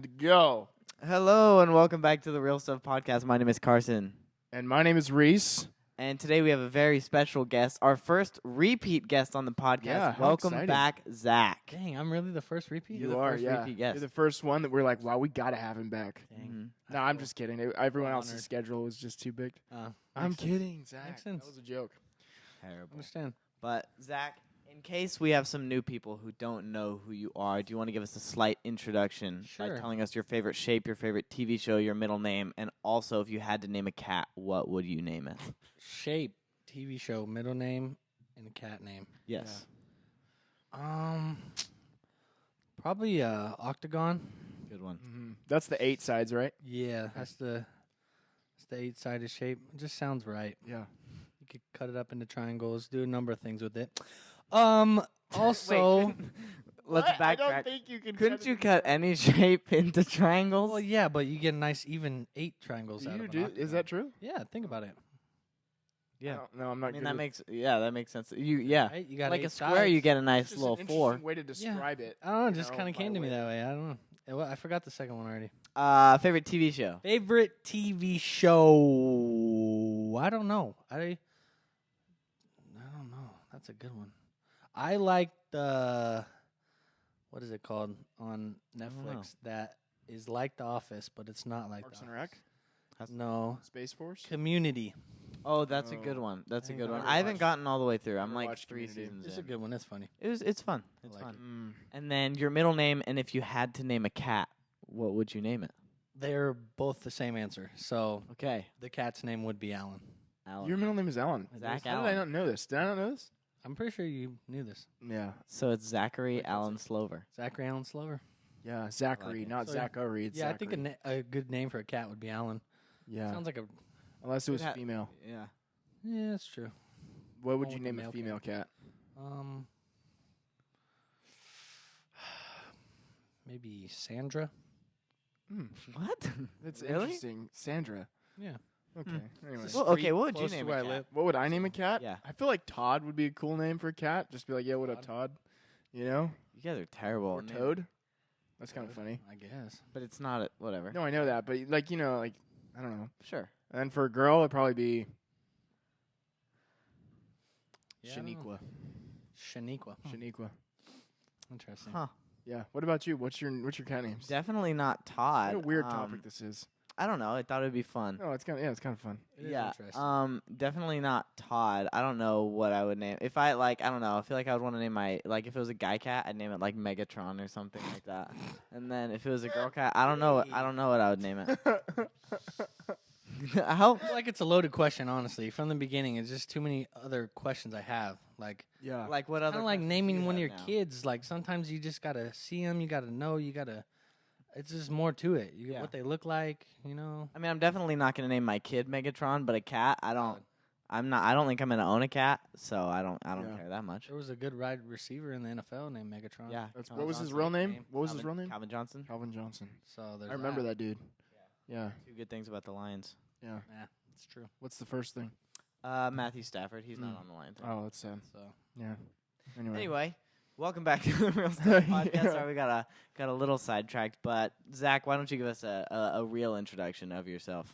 Go. Hello and welcome back to the Real Stuff Podcast. My name is Carson. And my name is Reese. And today we have a very special guest, our first repeat guest on the podcast. Yeah, how welcome exciting. back, Zach. Dang, I'm really the first repeat? You're the are, first yeah. repeat guest. You're the first one that we're like, wow, we got to have him back. Dang. No, I'm just kidding. Everyone else's honored. schedule was just too big. I'm Makes sense. kidding, Zach. Makes sense. That was a joke. Terrible. Understand. But, Zach, in case we have some new people who don't know who you are, do you want to give us a slight introduction by Sure. telling us your favorite shape, your favorite TV show, your middle name, and also if you had to name a cat, what would you name it? Shape, TV show, middle name, and a cat name. Yes. Probably Octagon. Good one. That's the 8 sides, right? Yeah, that's the 8-sided shape. It just sounds right. Yeah. You could cut it up into triangles, do a number of things with it. Also, Wait, let's I backtrack. don't think you can. Couldn't you cut any shape into triangles? well, yeah, but you get a nice even 8 triangles out You of do? an octagon. Is that true? Yeah, think about it. Yeah. No, I'm not. I mean, good that with- makes sense. Right? You got Like 8 a square, sides. you get a It's nice just little an 4. interesting way to describe it. I don't know, it just know, kind of by came to me way. that way. I don't know. I forgot the second one already. Favorite TV show? Favorite TV show? I don't know. I don't know. That's a good one. I like the what is it called on don't know. Netflix that is like The Office, but it's not like Parks The and Rec, Office. No, Space Force. Community. Oh, that's a good Oh. one. That's a I good never one. I haven't watched- gotten all the way through. I'm never like watched 3 Community. seasons It's a in. good one. It's funny. It's fun. It's like fun. And then your middle name, and if you had to name a cat, what would you name it? They're both the same answer. So Okay, the cat's name would be Alan. Alan. Your middle name is Alan. Zach How did I Allen. not know this? Did I not know this? I'm pretty sure you knew this. Yeah. So it's Zachary Like that's Allen it. Slover. Zachary Allen Slover. Yeah, Zachary, it. not So, Zachary. It's Yeah, I think Zachary. a good name for a cat would be Alan. Yeah. Sounds like a Unless it was ha- female. Yeah. yeah, that's true. What would One you with the name a male female cat? Maybe Sandra. What? That's Really? interesting. Sandra. Yeah. Okay. Anyway. Just Well, okay, street what would you close to name where a I cat? live. What would I name a cat? Yeah. I feel like Todd would be a cool name for a cat. Just be like, yeah, what up, Todd? You know? You guys are terrible. Or Toad. That's kind of Toad, funny. I guess. But it's not a, whatever. No, I know that, but like, you know, like, I don't know. Sure. And then for a girl, it'd probably be Yeah, I don't know. Shaniqua. Shaniqua. Shaniqua. Interesting. Huh. Yeah. What about you? What's your cat names? Definitely not Todd. What a weird topic this is. I don't know. I thought it would be fun. No, it's kind of fun. It is Yeah. interesting. Definitely not Todd. I don't know what I would name. If I like, I don't know. I feel like I would want to name my if it was a guy cat, I'd name it like Megatron or something like that. And then if it was a girl cat, I don't know. I don't know what I would name it. How? I feel like it's a loaded question, honestly. From the beginning, it's just too many other questions I have. Like, Yeah. Like what other? kind of like questions do naming you one of have your now? kids. Like, sometimes you just gotta see them. You gotta know. You gotta. It's just more to it. Yeah. What they look like. You know. I mean, I'm definitely not gonna name my kid Megatron, but a cat, I don't. I'm not. I don't think I'm gonna own a cat, so I don't Yeah. care that much. There was a good wide receiver in the NFL named Megatron. Yeah. That's, Calvin what was his Johnson. real name? name. What was his real name? Calvin Johnson. Calvin Johnson. So there's I remember that dude. Yeah. 2 good things about the Lions. Yeah. Yeah, it's true. What's the first thing? Matthew Stafford. He's not Mm. on the Lions. Oh, that's sad. So Yeah. Anyway. Anyway, welcome back to the Real Stuff Podcast. Yeah. Sorry, we got a little sidetracked, but Zach, why don't you give us a real introduction of yourself?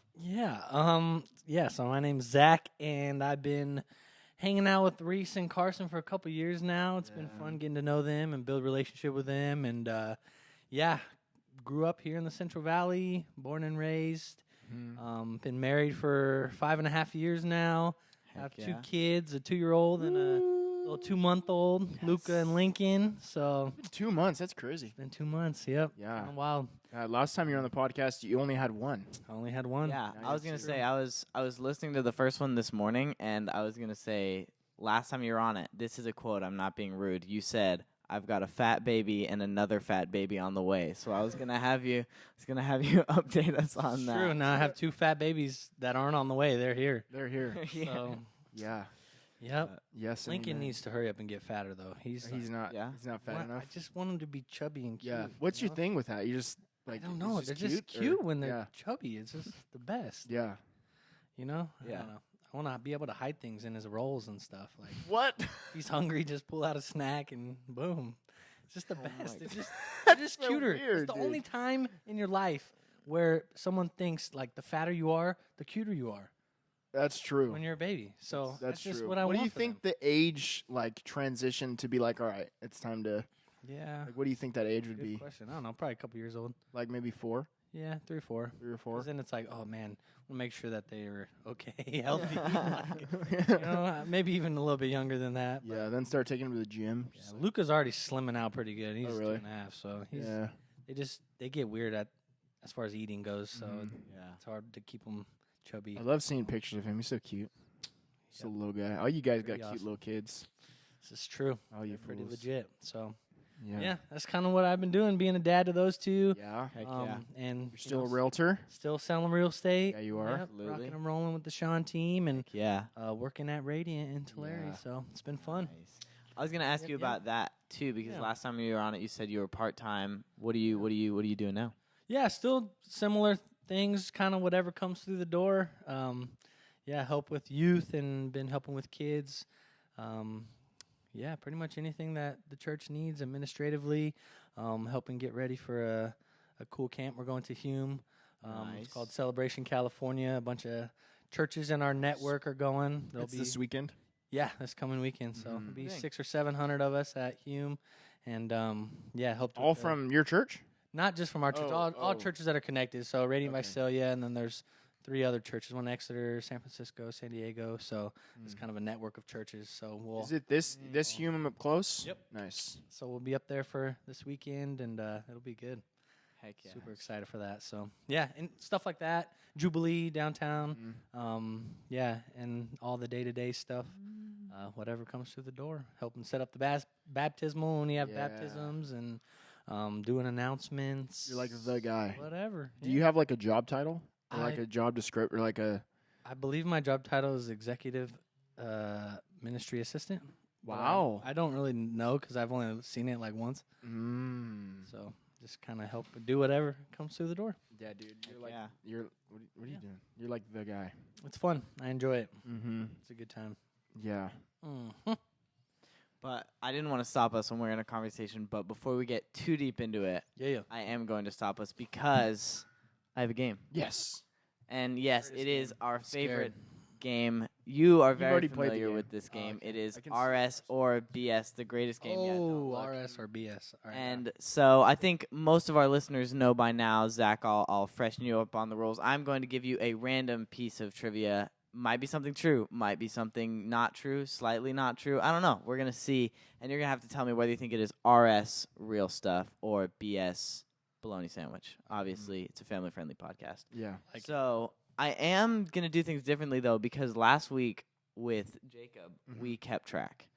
yeah. So my name's Zack, and I've been hanging out with Reese and Carson for a couple years now. It's been Yeah. fun getting to know them and build relationship with them. And yeah, grew up here in the Central Valley, born and raised. Mhm. Been married for 5.5 years now. Have 2 kids, a 2-year-old and a little 2-month-old, Luca and Lincoln. So 2 months. That's crazy. been 2 months. Yep. Yeah. Kinda wild. Last time you were on the podcast, you only had one. I only had one. Yeah, Now I was you gonna have say I was listening to the first one this morning, and I was gonna say last time you were on it. This is a quote. I'm not being rude. You said, "I've got a fat baby and another fat baby on the way." So I was gonna have you update us on It's that. true. Now I have 2 fat babies that aren't on the way. They're here. They're here. Yeah. So, Yeah. yep. Yes. and Lincoln amen. needs to hurry up and get fatter, though. He's He's not. Yeah. He's not fat What? enough. I just want him to be chubby and cute. Yeah. What's you your know? thing with that? You just like. I don't it's know. They're just or- cute when they're Yeah. chubby. It's just the best. Yeah. You know? Yeah. I don't know. I want to be able to hide things in his rolls and stuff. Like, What? if he's hungry, just pull out a snack and boom. It's just the Oh my best. God. They're just so cuter. weird, It's the dude. only time in your life where someone thinks like the fatter you are, the cuter you are That's true. when you're a baby. So That's just true. what I want. do you for think them. the age like transition to be like, all right, it's time to Yeah. like? What do you think that age would Good be? question. I don't know. Probably a couple years old. Like maybe 4, Yeah, 3 or 4. 3 or 4. 'Cause then it's like, oh man, we'll make sure that they are okay, healthy. Like, you know, maybe even a little bit younger than that. but Yeah, then start taking him to the gym. yeah, Luca's already slimming out pretty good. He's really? 2.5, so he's. Yeah. They get weird as far as eating goes. So Mhm. Yeah. it's hard to keep them chubby. I love seeing pictures of him. He's so cute. Just a little guy. All you guys got Pretty cute awesome. little kids. This is true. All you They're pretty fools. legit. So Yeah. yeah, that's kind of what I've been doing, being a dad to those two. Yeah. Heck yeah. And You're still a realtor? still selling real estate. Yeah, you are. Yep, Absolutely. rocking and rolling with the Sean team and Yeah. working at Radiant in Tulare. Yeah. So it's been fun. Nice. I was gonna ask Yep, you yep. about that too, because Yeah. last time you were on it, you said you were part time. What are you doing now? Yeah, still similar things, kind of whatever comes through the door. Help with youth and been helping with kids. Pretty much anything that the church needs administratively. Helping get ready for a cool camp. We're going to Hume. It's called Nice. Celebration California. A bunch of churches in our network are going. There'll It's be this weekend. yeah, this coming weekend. So Mhm. there'll be Dang. 600 or 700 of us at Hume, and helped All with the- from your church? not just from our church, all Oh. churches that are connected. So Radiant Okay. Visalia, and then there's 3 other churches: one Exeter, San Francisco, San Diego. So it's Mm. kind of a network of churches. So Is it this Hume up close? Yep. Nice. so we'll be up there for this weekend, and it'll be good. Heck yeah. Super excited for that. So yeah, and stuff like that. Jubilee downtown. Mhm. And all the day-to-day stuff. Whatever comes through the door, helping set up the baptismal when you have Yeah. baptisms, and doing announcements. You're like the guy. Whatever. Do you have like a job title? Or like I- a job descriptor? Like a. I believe my job title is executive ministry assistant. but Wow. I don't really know because I've only seen it like once. Mm. So just kind of help do whatever comes through the door. Yeah, dude. You're like. yeah. You're. What are you doing? You're like the guy. It's fun. I enjoy it. Mm-hmm. It's a good time. Yeah. But I didn't want to stop us when we're in a conversation. But before we get too deep into it, Yeah. I am going to stop us because I have a game. Yes. And yes, Greatest it is game. our Scared. favorite game. You are You've very already played the familiar game. with this Oh, game. okay. It is I can see RS or BS, the greatest game yet. Oh, Look. RS or BS. All right. And so I think most of our listeners know by now. Zach, I'll freshen you up on the rules. I'm going to give you a random piece of trivia. Might be something true, might be something not true, slightly not true. I don't know. We're going to see. And you're going to have to tell me whether you think it is RS, real stuff, or BS, bologna sandwich. Obviously, it's a family-friendly podcast. Yeah. So I am going to do things differently, though, because last week with Jacob, Mhm. we kept track.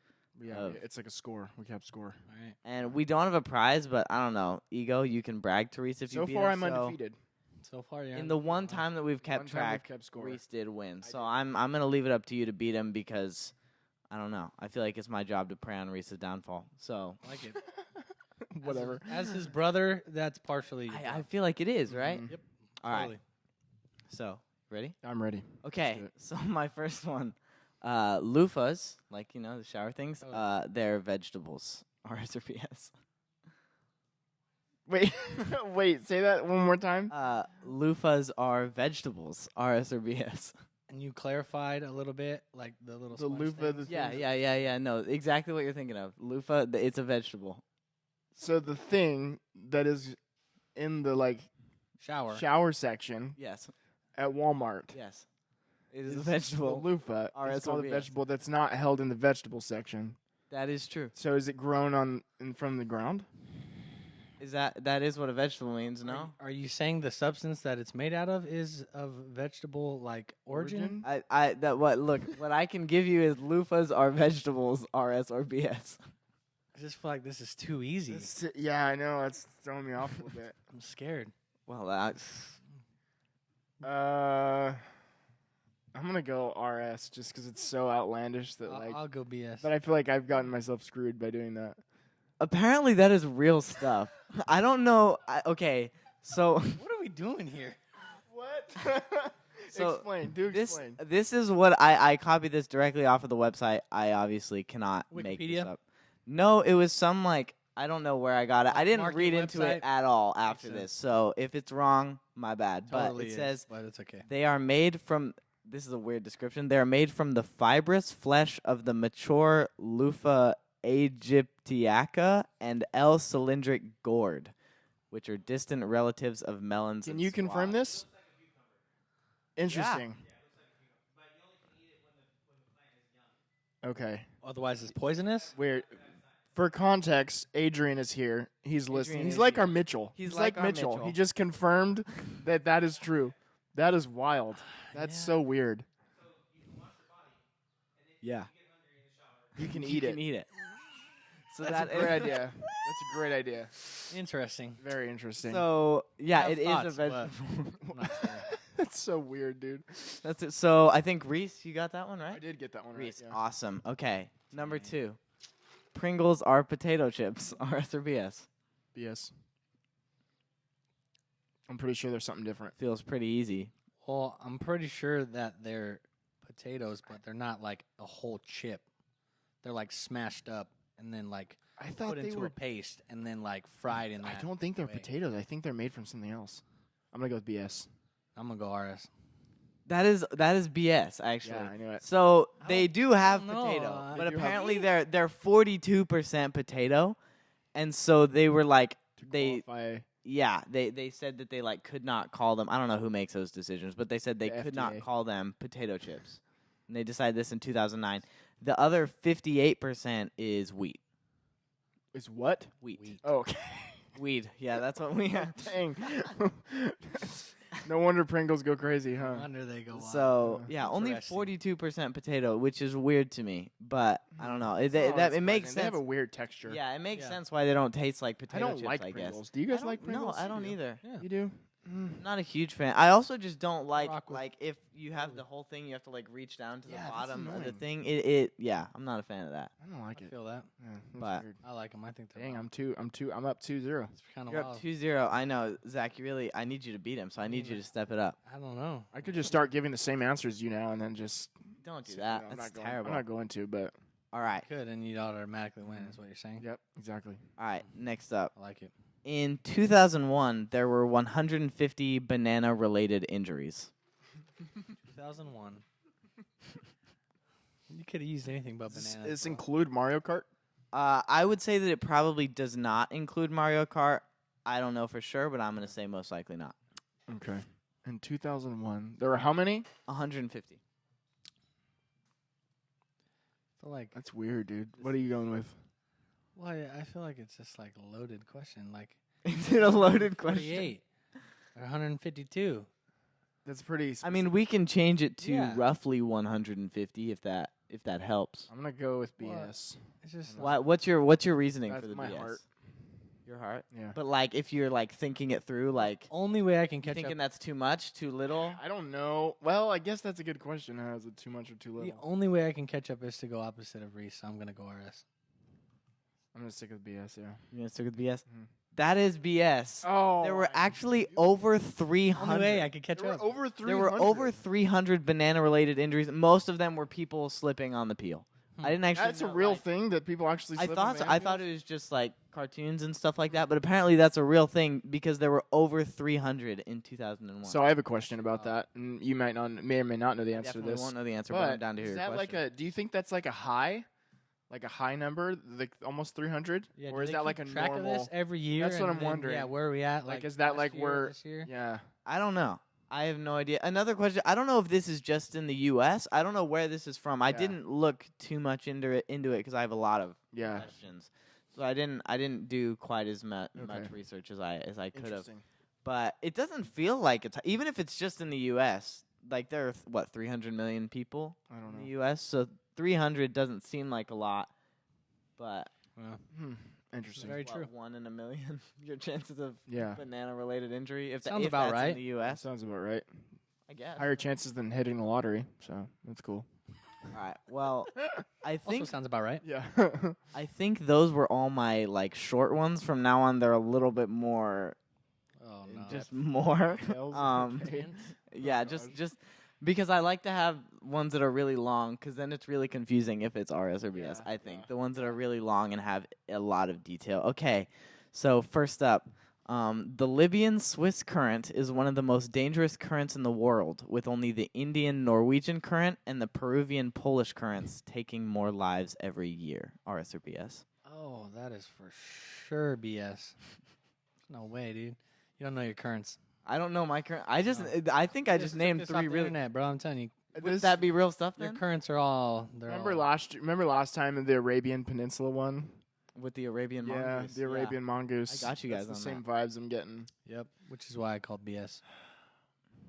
Yeah. Of- It's like a score. We kept score. All right. And we don't have a prize, but I don't know. Ego, you can brag to Reese if you So beat far, him. I'm So undefeated. So far, yeah. in the one time that we've kept One time we've track, kept score. Reese did win. I So did. I'm going to leave it up to you to beat him because, I don't know. I feel like it's my job to prey on Reese's downfall. So I like it. Whatever. As his brother, that's partially. I feel like it is, right? Mhm. Yep. All right. Totally. So, ready? I'm ready. Okay, do it. so my first one, loofahs, like the shower things. Oh. They're vegetables. RS or PS. Wait. Wait. Say that one more time. Loofahs are vegetables. RS or BS. And you clarified a little bit, like the little The sponge loofah, things. Yeah. No, exactly what you're thinking of. Loofah, it's a vegetable. So the thing that is in the like shower. shower section Yes. at Walmart Yes. It is a is vegetable. The loofah. RS It's called or a BS. vegetable that's not held in the vegetable section. That is true. So is it grown from the ground? Is that is what a vegetable means? No. Are you saying the substance that it's made out of is of vegetable like origin? What I can give you is loofahs are vegetables. RS or BS. I just feel like this is too easy. Yeah, I know. It's throwing me off a little bit. I'm scared. Well, that's I'm gonna go RS just because it's so outlandish that I'll go BS. But I feel like I've gotten myself screwed by doing that. apparently that is real stuff. I don't know. Okay, so What are we doing here? What? So explain. Do explain. this is what I copied this directly off of the website. I obviously cannot make this Wikipedia? up. No, it was some like I don't know where I got it. I didn't Marketing read into it website? at all after sense. this. So if it's wrong, my bad. Totally But it says but it's okay. they are made from. This is a weird description. They are made from the fibrous flesh of the mature Lupha aegyptiaca and L. cylindric gourd, which are distant relatives of melons. Can and you confirm squash. this? Interesting. Okay. Otherwise, it's poisonous. Weird. For context, Adrian is here. He's listening. He's like our Mitchell. He's like like our Mitchell. Mitchell. He just confirmed that is true. That is wild. That's Yeah. so weird. Yeah. You can You eat it. can eat it. So That's a that great idea. That's a great idea. Interesting. Very interesting. So yeah, have it is thoughts, a vegetable. I'm not sure. That's so weird, dude. That's it. So I think Reese, you got that one I right. did get that one right. Reese, Yeah. awesome. Okay, number 2. Pringles are potato chips. RS or BS? BS. I'm pretty sure there's something different. Feels pretty easy. Well, I'm pretty sure that they're potatoes, but they're not like a whole chip. They're like smashed up and then like I thought put they into were. a paste and then like fried in that. I don't think they're way. potatoes. I think they're made from something else. I'm gonna go with BS. I'm gonna go RS. That is BS actually. Yeah, I knew it. So they do have know. potato, They but do have- apparently they're 42% potato, and so they were like they Qualify. yeah they said that they like could not call them. I don't know who makes those decisions, but they said they The could not FDA. call them potato chips, and they decided this in 2009. The other 58% is wheat. Is what? Wheat. Oh, okay. Weed. Yeah, that's what we have. Dang. No wonder Pringles go crazy, No huh? wonder they go wild. So yeah, only Interesting. 42% potato, which is weird to me. But I don't know. It, Oh, that that's it makes surprising. They have sense. a weird texture. Yeah, it makes Yeah. sense why they don't taste like I potato don't chips. like I guess. Pringles. Do you guys I like don't- Pringles? No, I don't do. either. Yeah. You do? Not a huge fan. I also just don't like Rock with- if you have the whole thing, you have to like reach down to the Yeah, that's bottom of the annoying. thing. It yeah, I'm not a fan of that. I don't like I it. feel that. Yeah, that's But- weird. I like them. I think they're Dang, wild. I'm up 2-0. It's kind of You're wild. up 2-0. I know, Zach. I need you to beat him, so I need you to step it up. I don't know. I could just start giving the same answers as you now and then just Don't do you know, that. I'm That's not terrible. I'm not going to, but All right, Could and you'd automatically win. Is what you're saying? yep, exactly. all right. Next up. I like it. In 2001, there were 150 banana-related injuries. 2001. You could have used anything but Does bananas. this bro. include Mario Kart? I would say that it probably does not include Mario Kart. I don't know for sure, but I'm going to say most likely not. Okay. In 2001, there were how many? 150. I feel like That's weird, dude. What are you going with? well, I feel like it's just like a loaded question. Like Is it a loaded question? 48 or 152. That's pretty. I mean, we can change it to Yeah. roughly 150 if that helps. I'm gonna go with What? BS. It's just Why, what's your reasoning That's for the my BS? heart. Your heart. Yeah. But like, if you're like thinking it through, like only way I can you catch thinking up. that's too much, too little. I don't know. Well, I guess that's a good question. Is it too much or too The little? only way I can catch up is to go opposite of Reese. So I'm gonna go RS. I'm gonna stick with BS. Yeah. You're gonna stick with BS. Mhm. That is BS. Oh. There were actually over 300. Only way I could catch There were up. over 300. There were over 300 banana-related injuries. Most of them were people slipping on the peel. I didn't actually. That's a know, real like- thing that people actually. I slip thought on so. banana I thought peels? it was just like cartoons and stuff like that, but apparently that's a real thing because there were over 300 in 2001. So I have a question about that, and you may or may not know the I answer to definitely this. won't know the answer, but I'm But down to hear is your that question. like a? Do you think that's like a high number, like almost 300, Yeah, or do is they that like keep a track normal? of this every year? That's what and I'm then, wondering. Yeah, where are we at? Like, Like, is that last like year, where- this year? Yeah. I don't know. I have no idea. Another question. I don't know if this is just in the U.S. I don't know where this is from. I Yeah. didn't look too much into it because I have a lot of Yeah. questions. So I didn't do quite as much Okay. research as I could have. Interesting. But it doesn't feel like it's even if it's just in the U.S. Like there are 300 million people I don't in know. the U.S. So 300 doesn't seem like a lot, but Interesting. Very true. 1 in a million. Your chances of Yeah. banana-related injury if Sounds if about that's right. in the That U.S. sounds about right. I guess. Higher chances than hitting the lottery, so that's cool. All right. Well, I Also think sounds about right. Yeah. I think those were all my like short ones. From now on, they're a little bit more, Oh no. just more. Details? Um, Okay. yeah, Oh, just gosh. Because I like to have ones that are really long, because then it's really confusing if it's RS or BS, Yeah, I think. yeah. The ones that are really long and have a lot of detail. Okay, so first up, the Libyan-Swiss current is one of the most dangerous currents in the world, with only the Indian-Norwegian current and the Peruvian-Polish currents taking more lives every year. RS or BS? Oh, that is for sure BS. No way, dude. You don't know your currents. I don't know my current. I think I You just took named this off three the really. internet, bro. I'm telling you, Would that be real stuff your then? currents are all. Remember last time in the Arabian Peninsula one? With the Arabian Yeah, mongoose. the Arabian mongoose. I got you guys That's on the same vibes I'm getting. Yep, which is why I called BS.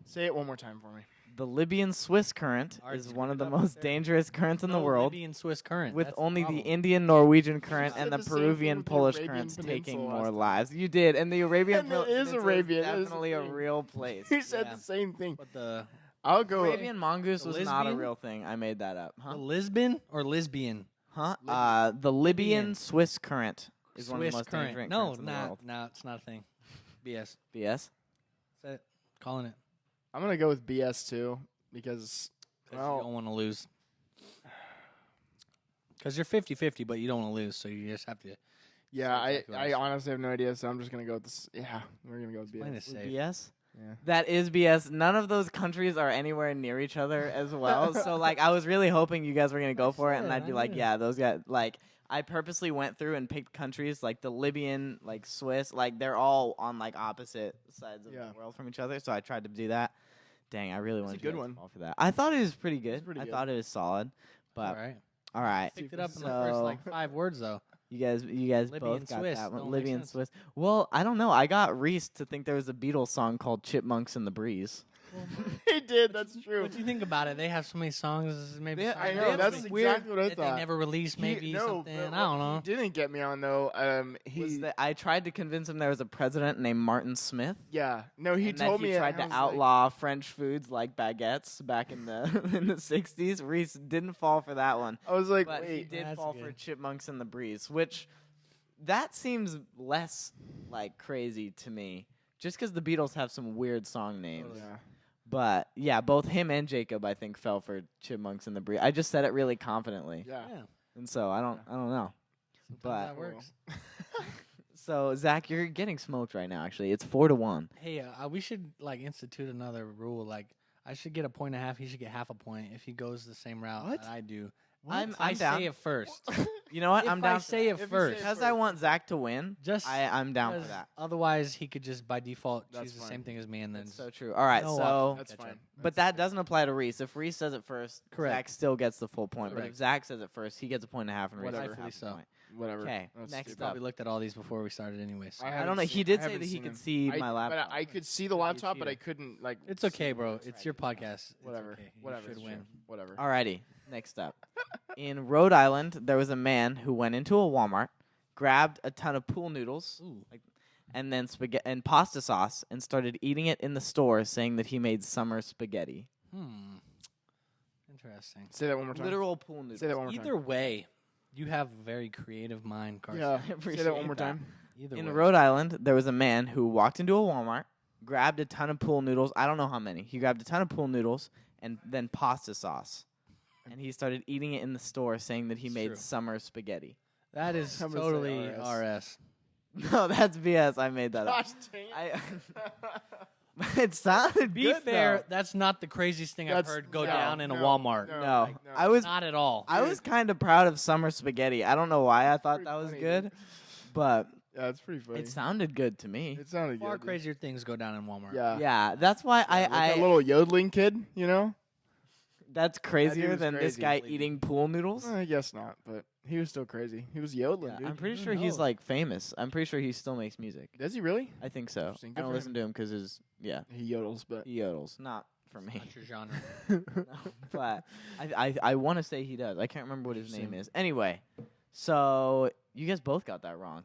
Say it one more time for me. The Libyan-Swiss current Alright, is screw one of it the up right most there. dangerous currents in the world, Libyan Swiss current, with that's only the problem. Indian-Norwegian current said and the the same thing with the Peruvian-Polish Arabian currents Peninsula taking last more time. lives. You did, and the Arabian And it is Peninsula Arabian, that is the definitely a thing. real place. You said Yeah. the same thing. But the I'll go. Arabian mongoose The was not a lesbian? real thing. I made that up. Huh? Lisbon or lesbian? Huh? Libyan. The Libyan-Swiss current is one of the Swiss most current. dangerous No, currents in the world. no, it's not a thing. BS. BS? Said it. Calling it. I'm gonna go with BS too because 'Cause Well- you don't want to lose. Because you're 50-50, but you don't want to lose, so you just have to. yeah, So I exactly what I said. honestly have no idea, so I'm just gonna go with this. Yeah, we're gonna go with Plain BS. as safe. BS? Yeah. That is BS. None of those countries are anywhere near each other as well. So, like, I was really hoping you guys were going to go for it, and said, I'd be I like, knew. yeah, those guys, like, I purposely went through and picked countries like the Libyan, like Swiss, like, they're all on, like, opposite sides of Yeah. the world from each other. So I tried to do that. Dang, I really wanted a good you guys one. to fall for that. I thought it was pretty good. pretty I good. thought it was solid. But, All right. all right. Picked it up in the first, So- like, 5 words, though. You guys Libyan both got Swiss. that one. Don't make Libyan sense. Swiss. Well, I don't know. I got Reese to think there was a Beatles song called Chipmunks in the Breeze. He did. That's true. What do you think about it? They have so many songs. Maybe They- songs I that know. never That's been- exactly what I that thought. they never released. Maybe something. but I don't know. He didn't get me on though. I tried to convince him there was a president named Martin Smith. Yeah. No, he and told that me he tried I to was like- outlaw French foods like baguettes back in the in the 60s. Reese didn't fall for that one, I was like, but he wait. did That's fall for good. Chipmunks in the Breeze, which that seems less like crazy to me. Just because the Beatles have some weird song names. Yeah. But yeah, both him and Jacob, I think, fell for Chipmunks in the Breeze. I just said it really confidently, Yeah. Yeah. and so I don't know. Sometimes But- that works. So Zach, you're getting smoked right now. Actually, it's 4-1. Hey, we should like institute another rule. Like, I should get a point and a half. He should get half a point if he goes the same route What? that I do. I'm I down. say it first. You know what? If I'm down. I say it If you say first, it Because I want Zach to win. just I'm down for because that. Otherwise, he could just by default That's choose the fine. same thing as me, and then That's so true. All right, No so option. That's Catch fine. up. but that doesn't apply to Reese. If Reese says it first, Correct. Zach still gets the full point. But if Correct. Zach says it first, he gets a point and a half, and Reese Whatever. gets half Rightfully a so. point. Whatever. Okay, That's next stupid. up. probably looked at all these before we started anyway. So. I haven't don't know. seen- He did I say haven't that he seen could him. see my laptop. But I could see the You laptop, but I cheater. couldn't like. It's okay, bro. That's It's right. your podcast. It's Whatever. okay. You Whatever. should it's win. true. Whatever. Alrighty, next up. In Rhode Island, there was a man who went into a Walmart, grabbed a ton of pool noodles, Ooh. and then spaghetti and pasta sauce, and started eating it in the store, saying that he made summer spaghetti. Interesting. Say that one more time. Literal pool noodles. Say that one more Either way, you have a very creative mind, Carson. Yeah. I Say appreciate that one more that. time. Either In way. Rhode Island, there was a man who walked into a Walmart, grabbed a ton of pool noodles. I don't know how many. He grabbed a ton of pool noodles and then pasta sauce. And he started eating it in the store, saying that he It's made true. summer spaghetti. That is I'm gonna say totally RS. RS. No, that's BS. I made that up. Gosh dang it. It sounded Be good, fair, though. that's not the craziest thing I've That's- heard go no, down in a no, Walmart. No, like, no. I was Not at all. I was kind of proud of summer spaghetti. I don't know why I thought Pretty that was funny, good, dude. but Yeah, it's pretty funny. it sounded good to me. It sounded Far good. dude. crazier things go down in Walmart. Yeah. Yeah, that's why Like that I little yodeling kid, you know? that's crazier was than this crazy. guy eating pool noodles. I guess not, but he was still crazy. He was yodeling, Yeah, dude. I'm pretty Who sure he's knows? like famous. I'm pretty sure he still makes music. Does he really? I think so. Interesting. I Good don't for listen to him because his He yodels, but he yodels, not for me. Not your genre. No, but I want to say he does. I can't remember what his name Interesting. is. Anyway, so you guys both got that wrong.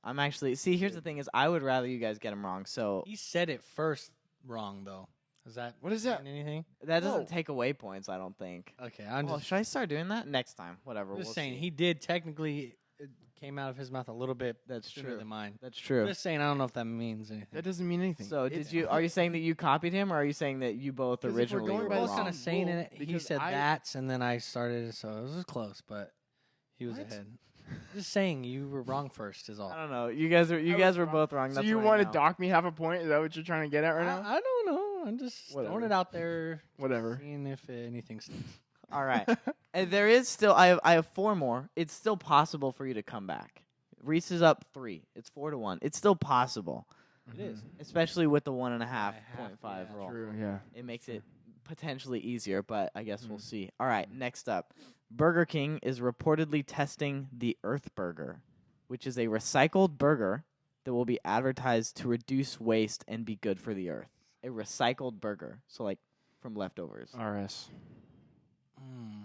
I'm actually here's the thing is I would rather you guys get him wrong. So He said it first wrong, though. Is that What is that? mean anything? that doesn't No. take away points. I don't think. Okay, I'm Well, just, should I start doing that next time? Whatever. just we'll saying see. he did technically came out of his mouth a little bit That's sooner true. than mine. That's true. Just saying, I don't know if that means anything. That doesn't mean anything. So are you saying that you copied him, or are you saying that you both 'Cause if we're originally going were by I the was wrong? kind of same saying rule, it. He because said I- that's, and then I started, so it was close, but he was What? ahead. Just saying, you were wrong first is all. I don't know. You guys were wrong. both wrong. So That's you what I want to know. dock me half a point? Is that what you're trying to get at right now? I don't know. I'm just throwing Whatever. it out there, Whatever. seeing if anything sticks. All right. And there is still. I have 4 more. It's still possible for you to come back. Reese is up 3. It's 4-1. It's still possible, It is. especially with the 1.5 yeah, roll. True. Yeah. It makes it potentially easier, but I guess we'll see. All right, next up. Burger King is reportedly testing the Earth Burger, which is a recycled burger that will be advertised to reduce waste and be good for the earth. A recycled burger, so like from leftovers. RS. Mm.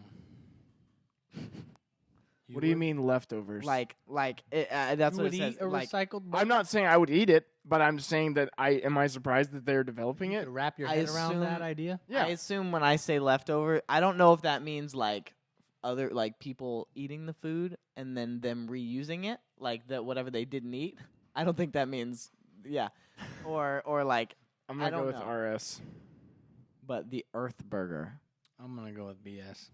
What do you mean leftovers? Like that's You what would it says. eat a Like, recycled burger? I'm not saying I would eat it, but I'm saying that am I surprised that they're developing You it? could wrap your I head around that assume- idea. Yeah. I assume when I say leftover, I don't know if that means like other like people eating the food and then them reusing it, like that whatever they didn't eat. I don't think that means or like I'm I gonna go don't with know. RS. but the Earth Burger. I'm gonna go with BS.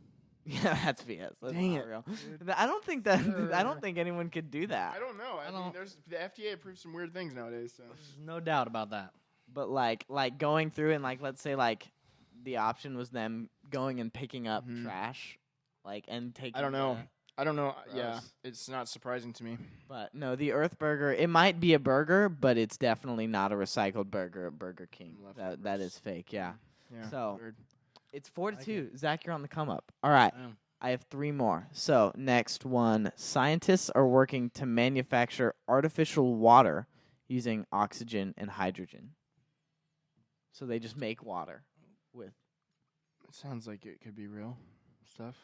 Yeah, that's BS. That's Dang not it, real. I don't think that. I don't think anyone could do that. I don't know. I mean, don't- there's the FDA approves some weird things nowadays. So There's no doubt about that. But like going through and like let's say like the option was them going and picking up Mhm. trash, like and taking. I don't know. I don't know. Yeah, Gross. it's not surprising to me. But no, the Earth Burger. It might be a burger, but it's definitely not a recycled burger at Burger King. That Leftovers. is fake. Yeah. Yeah. So- weird. It's 4 to like 2. Zach, you're on the come up. All right. Damn. I have 3 more. So, next one. Scientists are working to manufacture artificial water using oxygen and hydrogen. So, they just make water with. It sounds like it could be real stuff.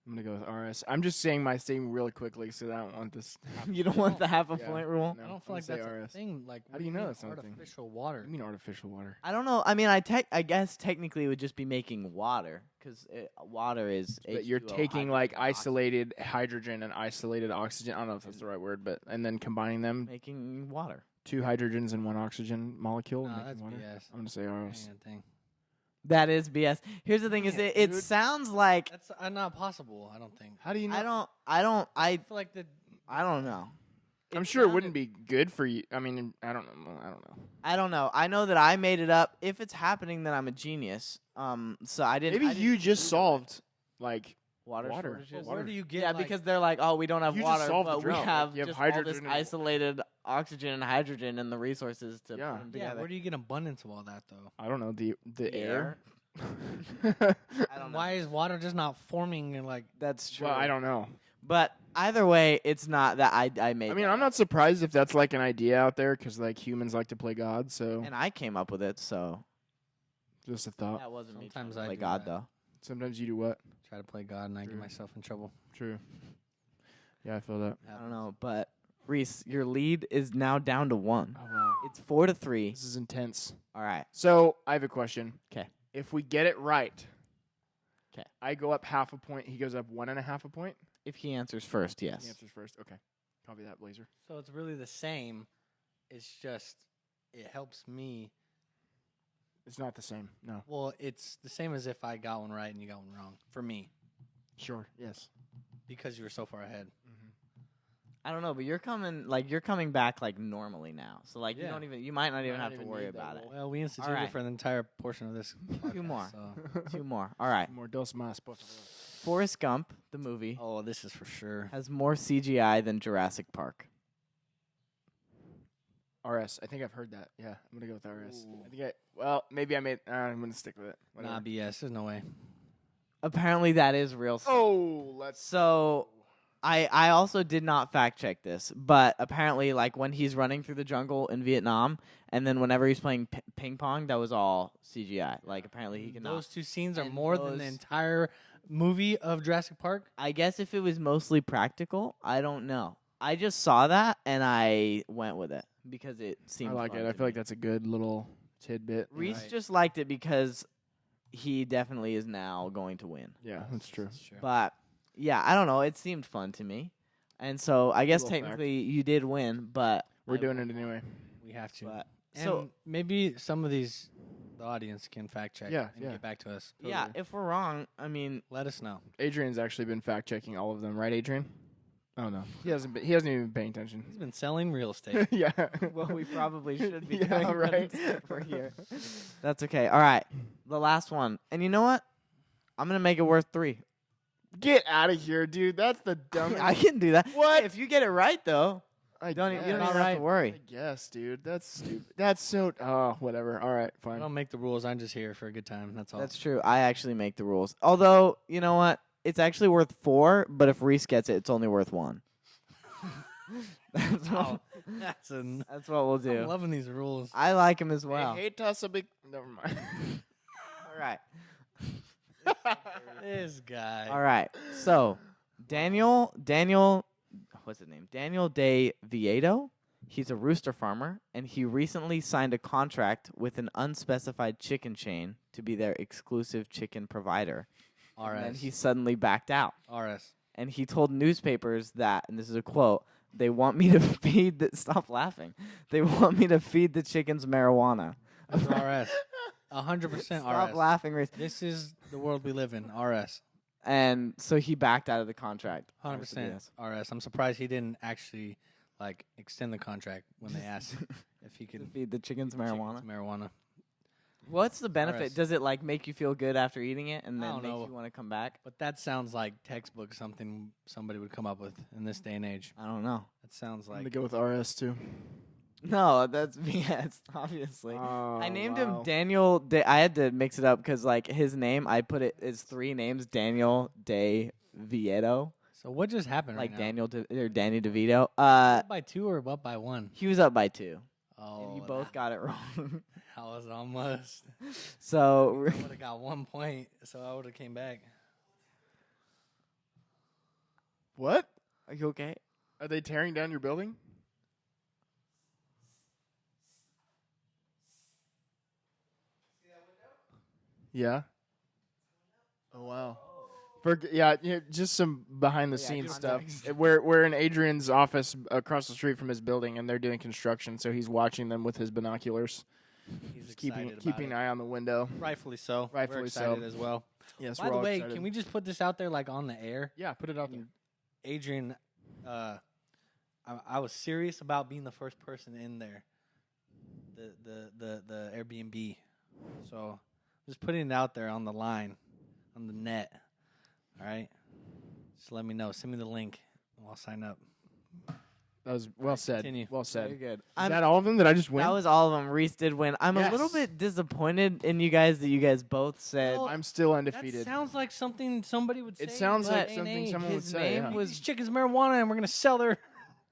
I'm gonna go with RS. I'm just saying my thing really quickly because I don't want this. You don't want the half a Yeah. point rule? No, I don't I'm feel like gonna that's say a RS. thing. Like, How do you know mean that's not a thing? artificial What water? do you mean artificial water? I don't know. I mean, I guess technically it would just be making water because water is. But you're H2O, taking like hydrogen, oxygen. isolated hydrogen and isolated oxygen. I don't know if that's the right word, but and then combining them, Making water. 2 hydrogens and 1 oxygen molecule. No, making that's water. BS. I'm gonna say RS. Ain't a thing. That is BS. Here's the thing: is Yeah, it dude. sounds like That's not possible. I don't think. How do you know? I don't I feel like the. I don't know. I'm sure it wouldn't be good for you. I mean, I don't know. I don't know. I know that I made it up. If it's happening, then I'm a genius. So I didn't. Maybe I didn't you just Google it. solved like water water. shortages. Where do you get? Yeah, like, because they're like, oh, we don't have You just water, solved the but we drought. have You have just all this hydrogen and- isolated oxygen and hydrogen and the resources to Yeah. put them yeah. together. Where do you get abundance of all that though? I don't know the air. I don't know. Why is water just not forming and like? That's true. Well, I don't know. But either way, it's not that I made. I mean, that I'm up. not surprised if that's like an idea out there because like humans like to play God. So And I came up with it, so just a thought. that wasn't me. Sometimes trying to I play do God that. though. Sometimes you do what? Try to play God and I get True. myself in trouble. True. Yeah, I feel that. I don't know, but Reese, your lead is now down to 1. Oh wow, It's 4 to 3. this is intense. All right. So I have a question. 'Kay. If we get it right, 'Kay. I go up half a point. He goes up 1.5 a point. If he answers first, yes. He answers first. Okay, copy that, Blazer. So it's really the same. It's just it helps me. It's not the same. No. Well, it's the same as if I got one right and you got one wrong for me Sure. Yes. because you were so far ahead. I don't know, but you're coming back like normally now. So like Yeah. you might not even Might have not to even worry need that about it. rule. Well, we instituted right. it for the entire portion of this. 2 more. So. 2 more. All right. More dos más, por favor. Forrest Gump, the movie, Oh, this is for sure. has more CGI than Jurassic Park. RS. I think I've heard that. Yeah, I'm gonna go with RS. I think well, maybe I made. I'm gonna stick with it. Whatever. Nah, BS. There's no way. Apparently that is real stuff. Oh, let's. So I also did not fact check this, but apparently like when he's running through the jungle in Vietnam and then whenever he's playing ping pong, that was all CGI. Like apparently he cannot. Those two scenes are And more than the those- entire movie of Jurassic Park. I guess if it was mostly practical, I don't know. I just saw that and I went with it because it seemed I like fun it. I to feel like me. that's a good little tidbit. Reese Right. just liked it because he definitely is now going to win. Yeah, that's true. That's true. But yeah, I don't know. It seemed fun to me. And so I guess Little fact. technically you did win, but We're I doing won. it anyway. We have to. But, And so maybe some of the audience can fact check Yeah, and yeah. get back to us. yeah, if we're wrong, I mean, Let us know. Adrian's actually been fact checking all of them, right, Adrian? Oh no, he hasn't even been paying attention. He's been selling real estate. Yeah. well, we probably should be Yeah, doing but right. instead we're here. That's okay. All right, the last one, and you know what? I'm gonna make it worth 3. Get out of here, dude. That's the dumbest. I can do that. What? Hey, if you get it right, though, I you don't guess. even have Alright. to worry. I guess, dude. That's stupid. That's so. Oh, whatever. All right, I fine. don't make the rules. I'm just here for a good time. That's all. That's true. I actually make the rules. Although, you know what? It's actually worth 4, but if Reese gets it, it's only worth 1. That's Wow. what, That's what we'll I'm do. loving these rules. I like him as well. I hate us a big. Never mind. All right. This guy. All right. So, Daniel, what's his name? Daniel De Vieto. He's a rooster farmer, and he recently signed a contract with an unspecified chicken chain to be their exclusive chicken provider. And then RS. he suddenly backed out. RS. And he told newspapers that, and this is a quote, they want me to feed the, stop laughing. They want me to feed the chickens marijuana. That's RS. 100% Stop RS. laughing, Reese. This is the world we live in. RS. And so he backed out of the contract. 100% RS. I'm surprised he didn't actually extend the contract when they asked if he To could feed the chickens marijuana. chickens marijuana. What's the benefit? RS. Does it make you feel good after eating it and I then don't make know. you want to come back? But that sounds like textbook something somebody would come up with in this day and age. I don't know. That sounds I'm gonna like go with RS too. No, that's BS, obviously. Oh, I named wow. him Daniel. I had to mix it up because his name, I put it as 3 names: Daniel De Vieto, So what just happened right now? Danny DeVito. Up by 2 or up by 1? He was up by 2, Oh, and you both got it wrong. I was almost. So I would have got 1 point, so I would have came back. What? are you okay? Are they tearing down your building? Yeah. Oh wow. Just some behind the scenes stuff. context. We're in Adrian's office across the street from his building, and they're doing construction, so he's watching them with his binoculars, He's just excited keeping an eye on the window. Rightfully so. Rightfully We're so. excited as well. Yes, By the way, can we just put this out there on the air? Yeah, put it out there. Adrian, I was serious about being the first person in there, the Airbnb. So just putting it out there on the line, on the net. All right, just let me know. Send me the link, and I'll sign up. That was well said. Continue. Well Very said. good. Is that all of them? Did I just win? That was all of them. Reese did win. I'm a little Yes. bit disappointed in you guys that you guys both said. Well, I'm still That undefeated. sounds like something somebody would say. It sounds in like this day and something age. someone would His say. name Yeah. was- These chickens marijuana, and we're gonna sell their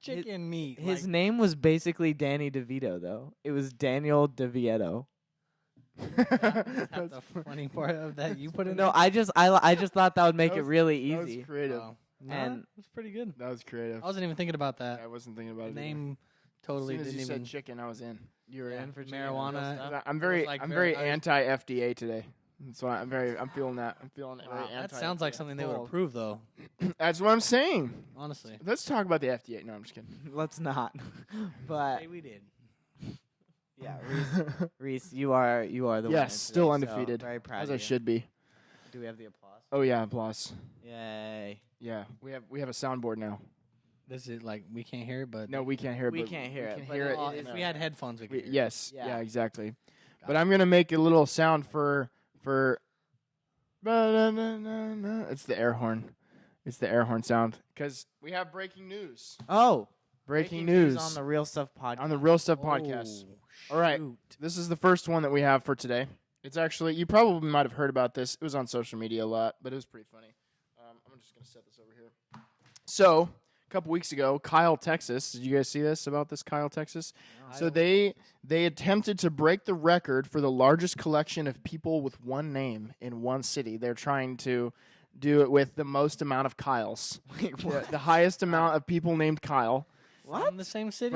chicken meat. His name was basically Danny DeVito, though. It was Daniel DeVieto. That's the funny part of that you put in. No, there? I just thought that would make That it was- really That was easy. creative. Oh. No, And- it's pretty good. That was creative. I wasn't even thinking about that. I wasn't thinking about The it. name As totally soon as didn't you even. said chicken, I was in. You were Yeah, in for chicken marijuana. and real stuff? I'm very, like I'm very- very anti FDA today. That's why I'm feeling that. I'm feeling very That anti. sounds like something they would Cold. approve, though. That's what I'm saying. Honestly, Let's talk about the FDA. No, I'm just kidding. Let's not. But we did. yeah, Reese, you are the winner Yes, still today, so undefeated, very proud as of I you. should be. Do we have the applause? Oh yeah, applause. Yay! Yeah, we have a soundboard now. This is we can't hear it, but No, we can't hear it. We but can't hear we it, Can but hear it. Well, it if is- we had headphones, we could. hear it. Yes. Yeah. Yeah. Exactly. Got But it. I'm gonna make a little sound for. It's the air horn. It's the air horn sound because we have breaking news. Oh, Breaking news on the Real Stuff podcast. on the Real Stuff podcast. Oh, All right. shoot. This is the first one that we have for today. It's actually, you probably might have heard about this. It was on social media a lot, but it was pretty funny. I'm just going to set this over here. So, a couple weeks ago, Kyle, Texas. Did you guys see this about this Kyle, Texas? So they attempted to break the record for the largest collection of people with one name in one city. They're trying to do it with the most amount of Kyles. Wait, what? The highest amount of people named Kyle. from the same city?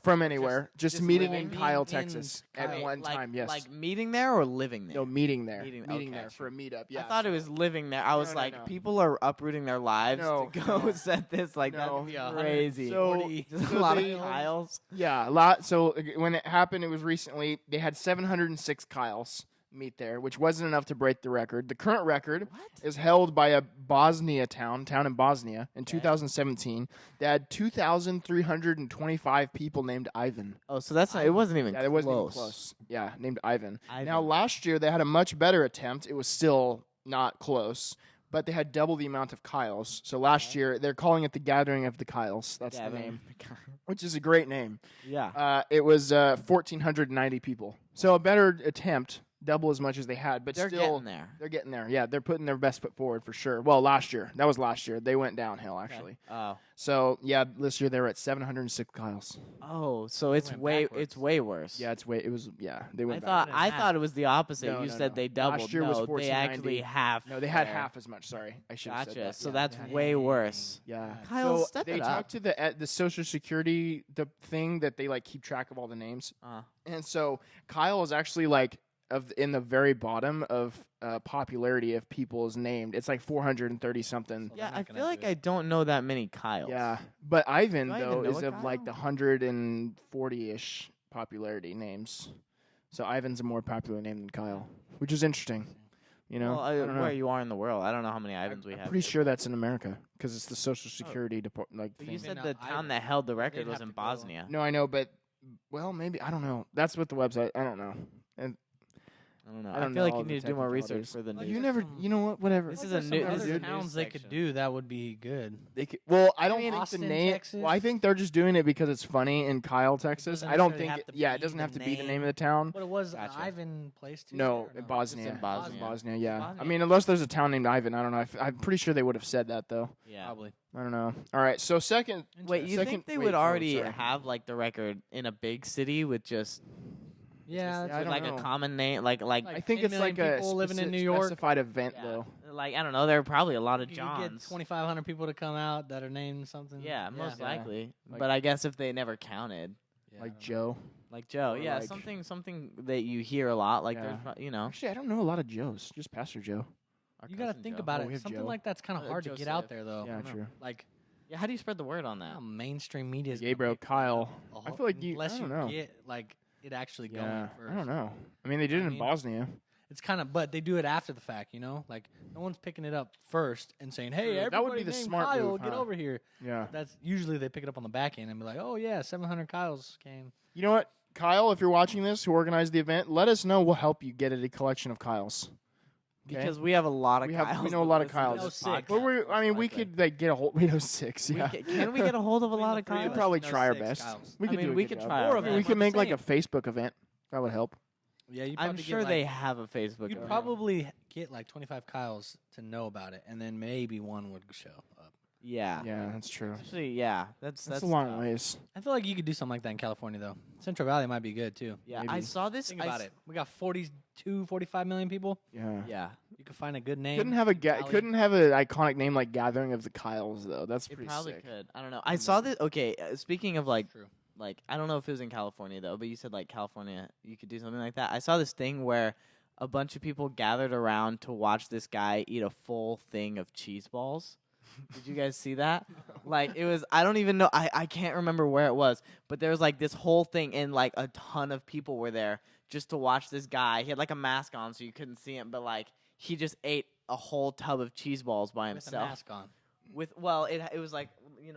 From anywhere. Just meeting in living Kyle, in Texas Kyle. at one time. Yes. Like meeting there or living there? No, meeting there. Meeting- Meeting okay. there for a meetup. Yeah. I thought it was living there. I was no, like, no. people are uprooting their lives No, to go no. set this. Like No. that'd be Yeah, crazy. So- Just so a lot they- of Kyles. Yeah, a lot. So when it happened, it was recently. They had 706 Kyles meet there, which wasn't enough to break the record. The current record is held by a Bosnia town in Bosnia in 2017. They had 2,325 people named Ivan. Oh, so that's not, it wasn't even Yeah, it wasn't even close. close. Yeah, named Ivan. Ivan. Now, last year they had a much better attempt. It was still not close, but they had double the amount of Kyles. So last year, they're calling it the Gathering of the Kyles. That's Yeah, the I mean, name, which is a great name. yeah. It was 1,490 people. So a better attempt, double as much as they had, but They're still getting there. they're getting there. Yeah, they're putting their best foot forward for sure. Well, last year. That was last year. They went downhill, actually. Oh. So, yeah, this year they were at 706 Kyles. Oh, so it's went way backwards. it's way worse. Yeah, they I went back. thought than I that. thought it was the opposite. No, you no, said no. they doubled. Last year was no, they 1490. actually half. No, they had there. half as much. Sorry. I should have said Gotcha. that. So Yeah. that's Yeah. way worse. Yeah. Kyle, so step they it up. talked to the Social Security thing that they like keep track of all the names. And so Kyle is actually like in the very bottom of popularity of people's named. It's like 430 something. So Yeah, they're not I gonna feel do like it. I don't know that many Kyles. Yeah, but Ivan Do I even though know is a of like the Kyle? 140-ish popularity names. So Ivan's a more popular name than Kyle, which is interesting. You know, Well, I don't know. where you are in the world, I don't know how many Ivans we I'm have. pretty here. sure that's in America because it's the Social Security department. But Thing. you said Even, the town Ivan, that held the they'd record was have in to go- Bosnia. No, I know, but well, maybe I don't know. That's what the website. I don't know. And I don't know. I I, don't feel know like all you the need to do more research technicalities. for the Well, news. you never. You know what? Whatever. This is There's a some new- other this is a towns news they could section. do that would be good. They could, well, I don't mean, think Austin, the name. Texas? Well, I think they're just doing it because it's funny in Kyle, Texas. doesn't I don't necessarily think. have to Yeah, it be doesn't the have to be the name name. of the town. But it was Gotcha. Ivan place too. No, there, or in Bosnia. It's in Bosnia. Bosnia, yeah. Bosnia. I mean, unless there's a town named Ivan, I don't know. I'm pretty sure they would have said that though. Yeah. Probably. I don't know. All right, so second. Wait, you Second- think they wait, would oh, already sorry. have like the record in a big city with just Yeah, I with, don't like know. a common name, like Like, I think 10 it's like million a people living in New York. specified event yeah. though. Like I don't know, there are probably a lot of you Johns. get 2,500 people to come out that are named something. Yeah, most Yeah. likely. Like- but I guess if they never counted, Yeah, Like I don't know. Joe. like Joe, Or yeah, like- something that you hear a lot. Like Yeah. there's, you know, Actually, I don't know a lot of Joes. Just Pastor Joe. our You got to cousin think Joe. about Oh, we it. have Something Joe. like that's kind of hard to get out Joseph. there, though. Yeah, I don't know. true. Like, Yeah, how do you spread the word on that? mainstream media is Yeah, gonna bro, pick that Kyle. up a I whole- feel like you. unless I don't you know. get like it actually going Yeah, first. I don't know. I mean, they did it in mean- Bosnia. It's kind of, but they do it after the fact, you know. Like no one's picking it up first and saying, "Hey, True. everybody That would be the named smart Kyle, move, get huh? over here." Yeah. That's usually they pick it up on the back end and be like, "Oh yeah, 700 Kyles came." You know what, Kyle? If you're watching this, who organized the event, let us know. We'll help you get it a collection of Kyles. Okay? Because we have a lot of We Kyles. know a that lot of listen to Kyles. No, this six. podcast, Well, I mean, we most likely. could like get a hold. We know 6. We Yeah. can we get a hold of a Between lot the of three of We us, could Kyles? probably know try our 6 best. Kyles. We I could mean, do a we good could job. try our Four of best. them. We could I'm make like a saying. Facebook event. That would help. Yeah, you I'm probably sure get, they like, have a Facebook. You'd event. probably get like 25 Kyles to know about it, and then maybe one would show up. Yeah. Yeah, that's true. Actually, yeah. That's That's a long tough. ways. I feel like you could do something like that in California, though. Central Valley might be good too. Yeah, Maybe. I saw this. Think about it. We got 42, 45 million people. Yeah. Yeah, You could find a good name. Couldn't have a Valley. couldn't have an iconic name like Gathering of the Kyles though. That's it pretty probably sick. could. I don't know. I saw this. Okay, speaking of like True. I don't know if it was in California though, but you said like California, you could do something like that. I saw this thing where a bunch of people gathered around to watch this guy eat a full thing of cheese balls. Did you guys see that? Like it was, I don't even know. I can't remember where it was, but there was like this whole thing, and like a ton of people were there just to watch this guy. He had like a mask on, so you couldn't see him, but like he just ate a whole tub of cheese balls by With a himself. mask on. With it was like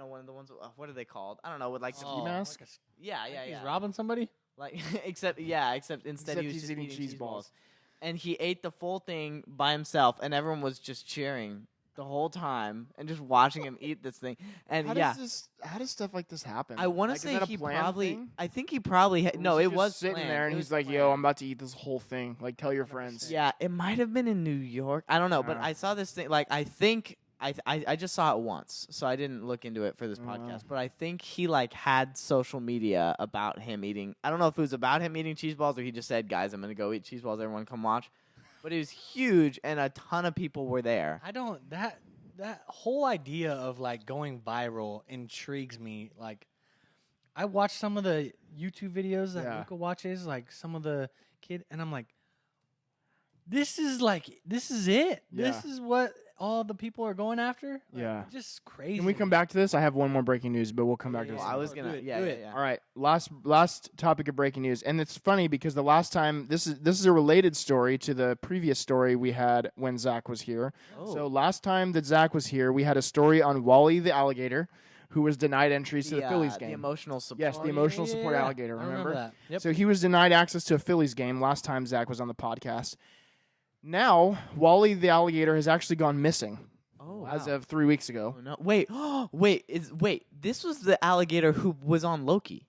one of the ones. What are they called? I don't know. With like some, Oh, mask? like a s- yeah, like yeah, he's yeah. robbing somebody. Like except instead Except he was he's just eating eating cheese cheese balls. balls, and he ate the full thing by himself, and everyone was just cheering the whole time and just watching him eat this thing. And How does stuff like this happen? I want to Like, is say that a he planned probably. thing? I think he probably. Or No, he it just was sitting planned. there and It he's was like, "Yo, planned. I'm about to eat this whole thing." Like, tell your friends. Yeah, it might have been in New York. I don't know, but Yeah. I saw this thing. Like, I think I just saw it once, so I didn't look into it for this Oh, wow. podcast. But I think he like had social media about him eating. I don't know if it was about him eating cheese balls or he just said, "Guys, I'm gonna go eat cheese balls. Everyone, come watch." But it was huge, and a ton of people were there. I don't that whole idea of like going viral intrigues me. Like I watched some of the YouTube videos that Yeah. Luca watches, like some of the kid, and I'm like, this is it. Yeah. This is what all the people are going after. Like, Yeah. just crazy. Can we come back to this? I have one more breaking news, but we'll come back to Yeah, this. Well, I was Do gonna. it, Yeah, do yeah, it. yeah. All right, last topic of breaking news, and it's funny because the last time this is a related story to the previous story we had when Zack was here. Oh. So last time that Zack was here, we had a story on Wally the alligator, who was denied entries to the Phillies game. The emotional support. Yes, the emotional support alligator. I Remember? that. Yep. So he was denied access to a Phillies game last time Zack was on the podcast. Now Wally the alligator has actually gone missing Oh, as wow. of 3 weeks ago. Oh, no. Wait, wait. This was the alligator who was on Loki.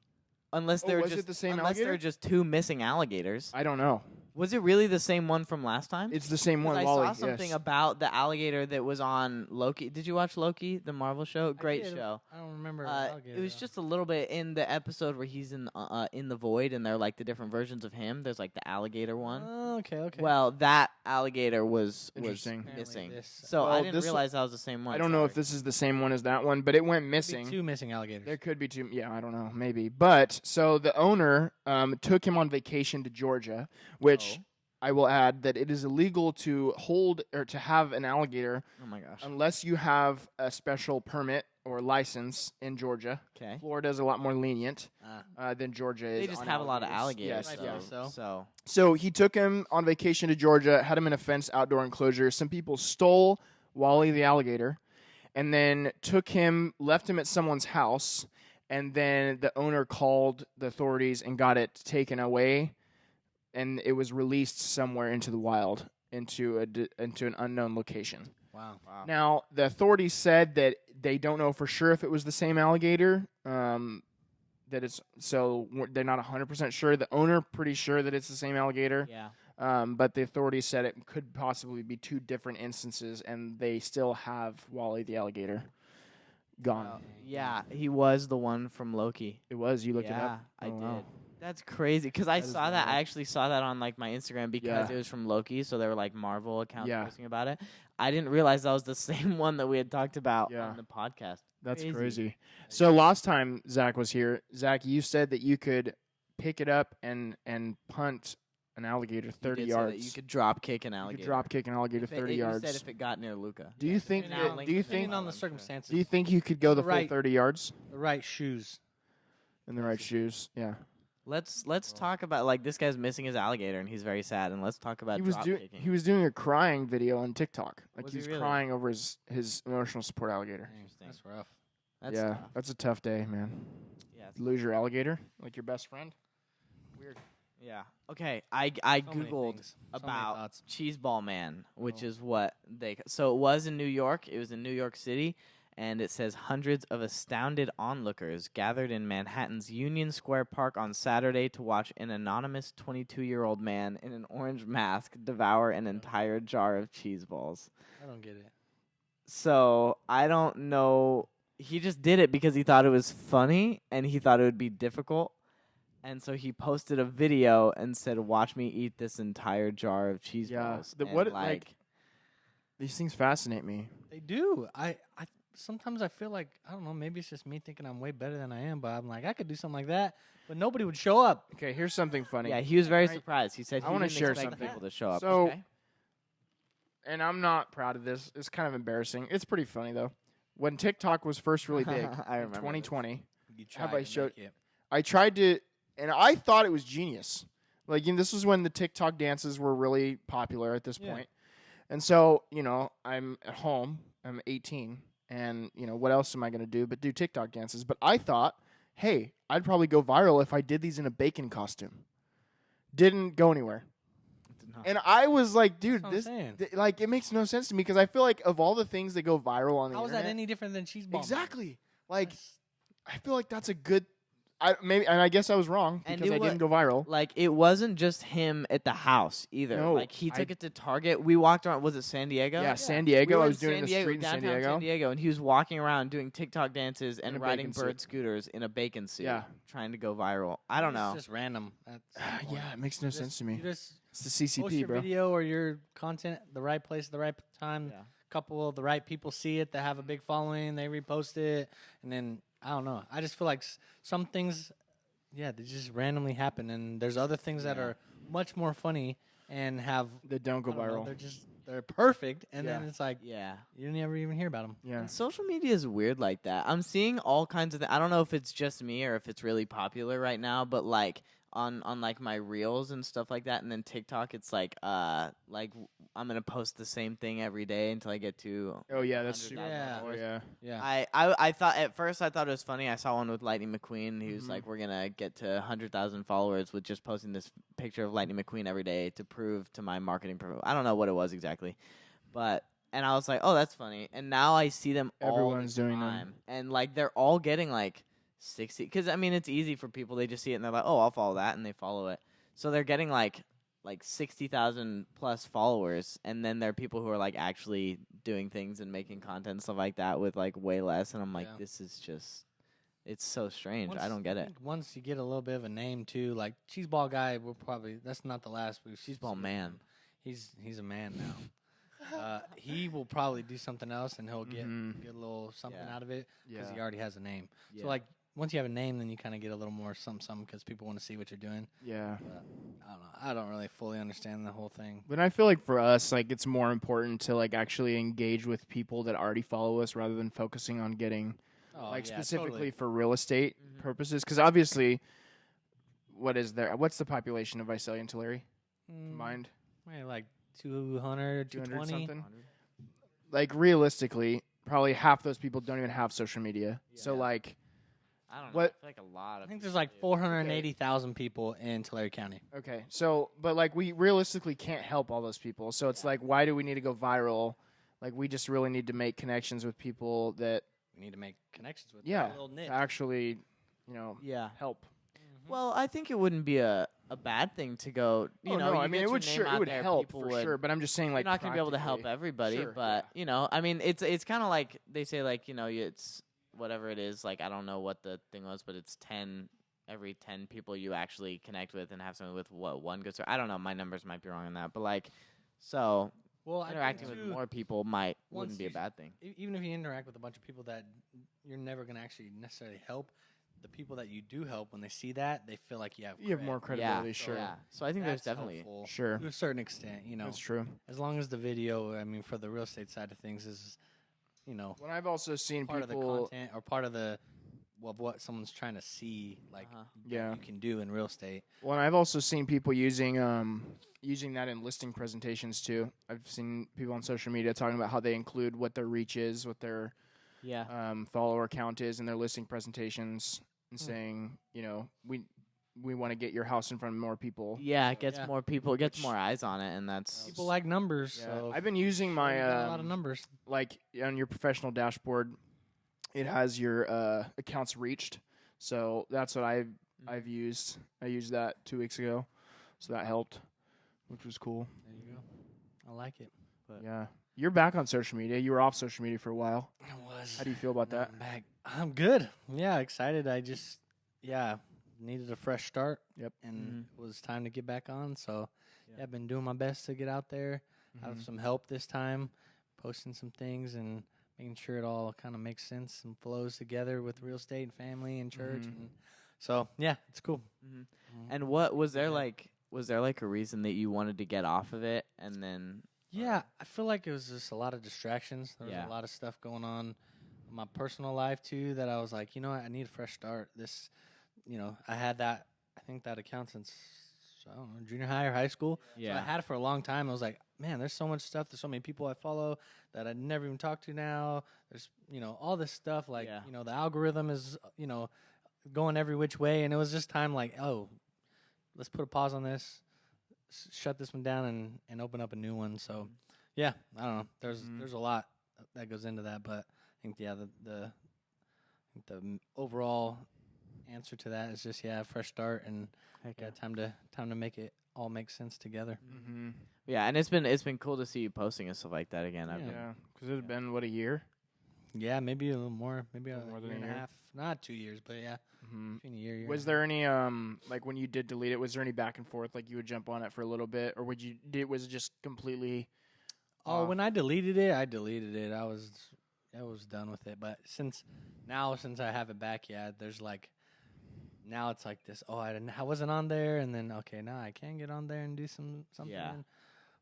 Unless Oh, they're was just it the same unless there alligator? are just two missing alligators. I don't know. Was it really the same one from last time? It's the same 'Cause one. I Wally. saw something yes. about the alligator that was on Loki. Did you watch Loki, the Marvel show? I Great did. show. I don't remember. It was just a little bit in the episode where he's in the void, and they're like the different versions of him. There's like the alligator one. Oh, okay. Well, that alligator was Interesting. Apparently missing. this- So Well, I didn't this- realize that was the same one. I don't know if Sorry. this is the same one as that one, but it went Could be missing. two missing alligators. There could be two. Yeah, I don't know. Maybe. But so the owner took him on vacation to Georgia, which Oh. I will add that it is illegal to hold or to have an alligator Oh my gosh. unless you have a special permit or license in Georgia. Okay. Florida is a lot more lenient Ah. than Georgia is. They just on have a lot of alligators. Yes, Rightfully yeah. so. So So he took him on vacation to Georgia, had him in a fenced outdoor enclosure. Some people stole Wally the alligator and then took him, left him at someone's house, and then the owner called the authorities and got it taken away, and it was released somewhere into the wild, into an unknown location. Wow. Now, the authorities said that they don't know for sure if it was the same alligator. That it's so they're not 100% sure. The owner pretty sure that it's the same alligator. yeah. But the authorities said it could possibly be two different instances, and they still have Wally the alligator gone. Yeah, he was the one from Loki. It was. You looked it Yeah, up. I Oh, did. wow. That's crazy because I That is saw that. wild. I actually saw that on like my Instagram because Yeah. it was from Loki, so there were like Marvel accounts Yeah. posting about it. I didn't realize that was the same one that we had talked about Yeah. on the podcast. That's Crazy. crazy. So last time Zach was here, Zach, you said that you could pick it up and punt an alligator 30 You did say that yards. you could drop kick an You alligator. could drop kick an alligator If it- 30 you yards. said if it got near Luca. Do you think Depending that? on- Do you depending think? on the I'm sure. circumstances? Do you think you could go the The full right- 30 yards the right shoes? in the right shoes? Yeah. Let's talk about like this guy's missing his alligator and he's very sad, and let's talk about He was drop doing kicking. he was doing a crying video on TikTok. Like Was he he was really? crying over his emotional support alligator. Interesting. That's rough. That's yeah, tough. that's a tough day, man. Yeah, it's Lose your alligator, like your best friend. weird. Yeah. Okay. I So many googled things. So many about thoughts. Cheeseball Man, which Oh. is what they. So it was in New York. It was in New York City, and it says hundreds of astounded onlookers gathered in Manhattan's Union Square Park on Saturday to watch an anonymous 22-year-old man in an orange mask devour an entire jar of cheese balls. I don't get it. So I don't know. He just did it because he thought it was funny and he thought it would be difficult. And so he posted a video and said, "Watch me eat this entire jar of cheese Yeah, balls." the- And, what, like- These things fascinate me. They do. I sometimes I feel like I don't know. Maybe it's just me thinking I'm way better than I am. But I'm like I could do something like that, but nobody would show up. Okay, here's something funny. yeah, he was very I- surprised. He said I he wanna didn't share expect something. people to show up. So- Okay. And I'm not proud of this. It's kind of embarrassing. It's pretty funny though. When TikTok was first really big I in remember 2020, You How tried about I to show- make it. I tried to, and I thought it was genius. Like, this was when the TikTok dances were really popular at this Yeah. point. And so, I'm at home. I'm 18, and what else am I going to do but do TikTok dances? But I thought, hey, I'd probably go viral if I did these in a bacon costume. Didn't go anywhere. And I was like, dude, That's what I'm this saying. it makes no sense to me because I feel like of all the things that go viral on the How is that internet, any different than cheese balls? exactly. Like, I feel like that's a good. I guess I was wrong And because it I didn't go viral. Like it wasn't just him at the house either. No, like he took I- it to Target. We walked around. Was it San Diego? Yeah, San We Diego. were I in was doing San the Diego, street in San downtown Diego. San Diego, and he was walking around doing TikTok dances and In a riding bacon bird suit. scooters in a bacon suit. Yeah. trying to go viral. I don't know. It's just random. At some point. Yeah, it makes no You sense just- to me. You just It's the post CCP, your bro. video or your content at the right place at the right time. Yeah. Couple of the right people see it that have a big following. They repost it, and then I don't know. I just feel like some things, yeah, they just randomly happen, and there's other things that are much more funny and have That don't go I don't know, viral. they're perfect, and then Yeah. it's like Yeah. you never even hear about them. Yeah. And social media is weird like that. I'm seeing all kinds of I don't know if it's just me or if it's really popular right now, but like on like my reels and stuff like that, and then TikTok, it's like I'm gonna post the same thing every day until I get to. Oh yeah, that's 100,000 super. Yeah. Oh yeah. Yeah. I thought at first I thought it was funny. I saw one with Lightning McQueen. He was Mhm. like, "We're gonna get to 100,000 followers with just posting this picture of Lightning McQueen every day to prove to my marketing." I don't know what it was exactly, but and I was like, "Oh, that's funny." And now I see them Everyone's all the doing them. time, and like they're all getting like 60. Because I mean, it's easy for people. They just see it and they're like, "Oh, I'll follow that," and they follow it. So they're getting like 60,000 plus followers, and then there are people who are like actually doing things and making content and stuff like that with like way less, and I'm like, Yeah. this is just, it's so strange. I Once- don't get it. think once you get a little bit of a name too, like Cheeseball Guy, that's not the last we've Cheeseball seen man. him. He's a man now. He will probably do something else, and he'll get Mhm. a little something Yeah. out of it because Yeah. he already has a name. Yeah. So like once you have a name, then you kind of get a little more something because people want to see what you're doing. Yeah. But I don't know. I don't really fully understand the whole thing. But I feel like for us, like it's more important to like actually engage with people that already follow us rather than focusing on getting Oh, like yeah, specifically totally. for real estate Mhm. purposes. Because obviously, what's the population of Visalia and Tulare combined? Maybe like 200, 200 220. something. Like realistically, probably half those people don't even have social media. So Yeah. like, I don't know. What- I feel like a lot of I think there's people like do. 480,000 people in Tulare County. okay, so but like we realistically can't help all those people. So it's like, why do we need to go viral? Like we just really need to make connections with people that We need to make connections with yeah that little niche. actually, Yeah. help. Well, I think it wouldn't be a bad thing to go. You Oh, know, no, you I mean get it your would name sure out it would there, help people for would- sure. But I'm just saying like You're not gonna be able to help practically- everybody, Sure, but yeah. you know, I mean, it's kind of like they say, like it's whatever it is. Like I don't know what the thing was, but it's 10 every 10 people you actually connect with and have something with one good story. I don't know, my numbers might be wrong on that, but like so Well, I think interacting with too, more people once wouldn't be a you- bad thing. even if you interact with a bunch of people that you're never going to actually necessarily help, the people that you do help, when they see that, they feel like you have more cred. credibility. Yeah, Sure, yeah. So I think there's That's definitely helpful sure, to a certain extent. You know, that's true. as long as the video, I mean, for the real estate side of things, is When I've also seen part of the people, content or part of the of what someone's trying to see, like Uh-huh. that Yeah. you can do in real estate. well, I've also seen people using that in listing presentations too. I've seen people on social media talking about how they include what their reach is, what their yeah. follower count is in their listing presentations, and saying, we want to get your house in front of more people. Yeah, it gets Yeah. more people, it gets Which- more eyes on it, and that's People like numbers, Yeah. so I've been using you my got a lot of numbers. like on your professional dashboard. It has your accounts reached, so that's what I've used. I used that 2 weeks ago, so that helped, which was cool. There you go. I like it. Yeah, you're back on social media. You were off social media for a while. It was. How do you feel about Now that? I'm back. I'm good. Yeah, excited. I just needed a fresh start. Yep. And it was time to get back on. So Yeah. I've been doing my best to get out there. Have Mhm. some help this time, posting some things and making sure it all kind of makes sense and flows together with real estate and family and church. Mhm. And so yeah, it's cool. Mhm. And what was there like? Was there like a reason that you wanted to get off of it, and then? Yeah, I feel like it was just a lot of distractions. There was Yeah. a lot of stuff going on in my personal life too that I was like, I need a fresh start. I had that. I think that account since I don't know, junior high or high school. So I had it for a long time. I was like, man, there's so much stuff. There's so many people I follow that I never even talked to now. There's all this stuff like Yeah. the algorithm is going every which way, and it was just time like, oh, let's put a pause on this, shut this one down, and open up a new one. So yeah, I don't know. There's a lot that goes into that, but I think the overall answer to that is just fresh start and Heck yeah. time to make it all make sense together. Mm-hmm. Yeah, and it's been cool to see you posting and stuff like that again. I've Yeah. been, Yeah, because it had been what, a year. Yeah, maybe a little more, maybe a More than year a and a year. half, not 2 years, but yeah, Mm-hmm. between a year. Was there any like when you did delete it? Was there any back and forth? Like you would jump on it for a little bit, or was it just completely? Oh, off? when I deleted it, I was I was done with it. But since I have it back, there's like now it's like this. Oh, I wasn't on there, and then okay, now I can get on there and do something. Yeah.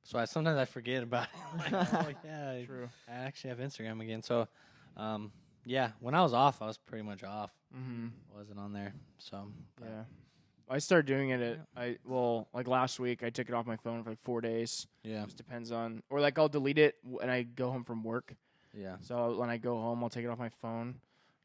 So sometimes I forget about it. Like, oh yeah, True. I actually have Instagram again. So, when I was off, I was pretty much off. Mm-hmm. Wasn't on there. So Yeah. I started doing it like last week. I took it off my phone for like 4 days. yeah, Just depends on, or like I'll delete it when I go home from work. yeah. So when I go home, I'll take it off my phone.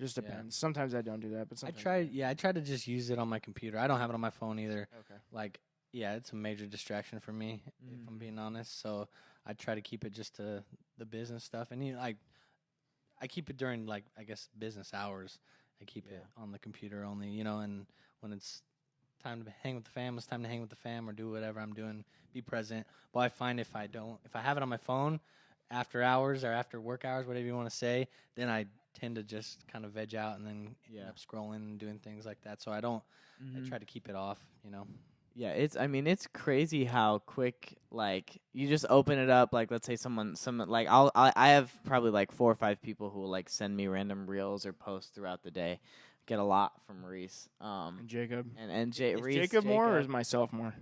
Just depends. Sometimes I don't do that, but sometimes I try to just use it on my computer. I don't have it on my phone either. Okay. Like, it's a major distraction for me, if I'm being honest. So I try to keep it just to the business stuff, and I keep it during like I guess business hours. I keep it on the computer only, and when it's time to hang with the fam, it's time to hang with the fam or do whatever I'm doing, be present. But I find if I have it on my phone after hours or after work hours, whatever you want to say, then I tend to just kind of veg out and then end up scrolling and doing things like that. So I don't. I try to keep it off. Yeah, it's crazy how quick, like, you just open it up, like, let's say like, I have probably, like, 4 or 5 people who will, like, send me random reels or posts throughout the day. Get a lot from Reese. And Jacob. And Is Reese, Jacob more or is myself more?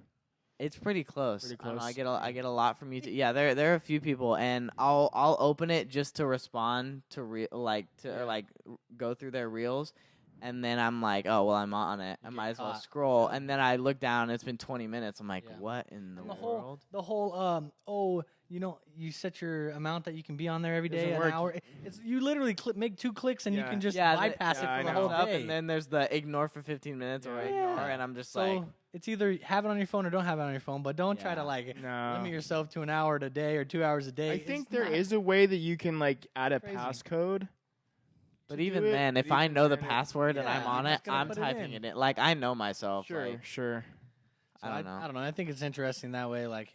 It's pretty close. Pretty close. I get a lot from you too. Yeah, there are a few people, and I'll open it just to respond to go through their reels, and then I'm like, oh well, I'm on it. I might as well scroll, and then I look down, and it's been 20 minutes. I'm like, what in the world? The whole you set your amount that you can be on there every day, Doesn't an work. hour. It's you literally make 2 clicks and you can just Yeah, bypass it I for the know. whole day. And then there's the ignore for 15 minutes or ignore, and I'm just like. It's either have it on your phone or don't have it on your phone, but don't try to limit yourself to an hour a day or 2 hours a day. I think there is a way that you can like add a crazy. passcode. But even then, if I know the password and I'm on it, I'm typing it in. Like, I know myself. Sure, like, sure. So I don't know. I don't know. I think it's interesting that way. Like,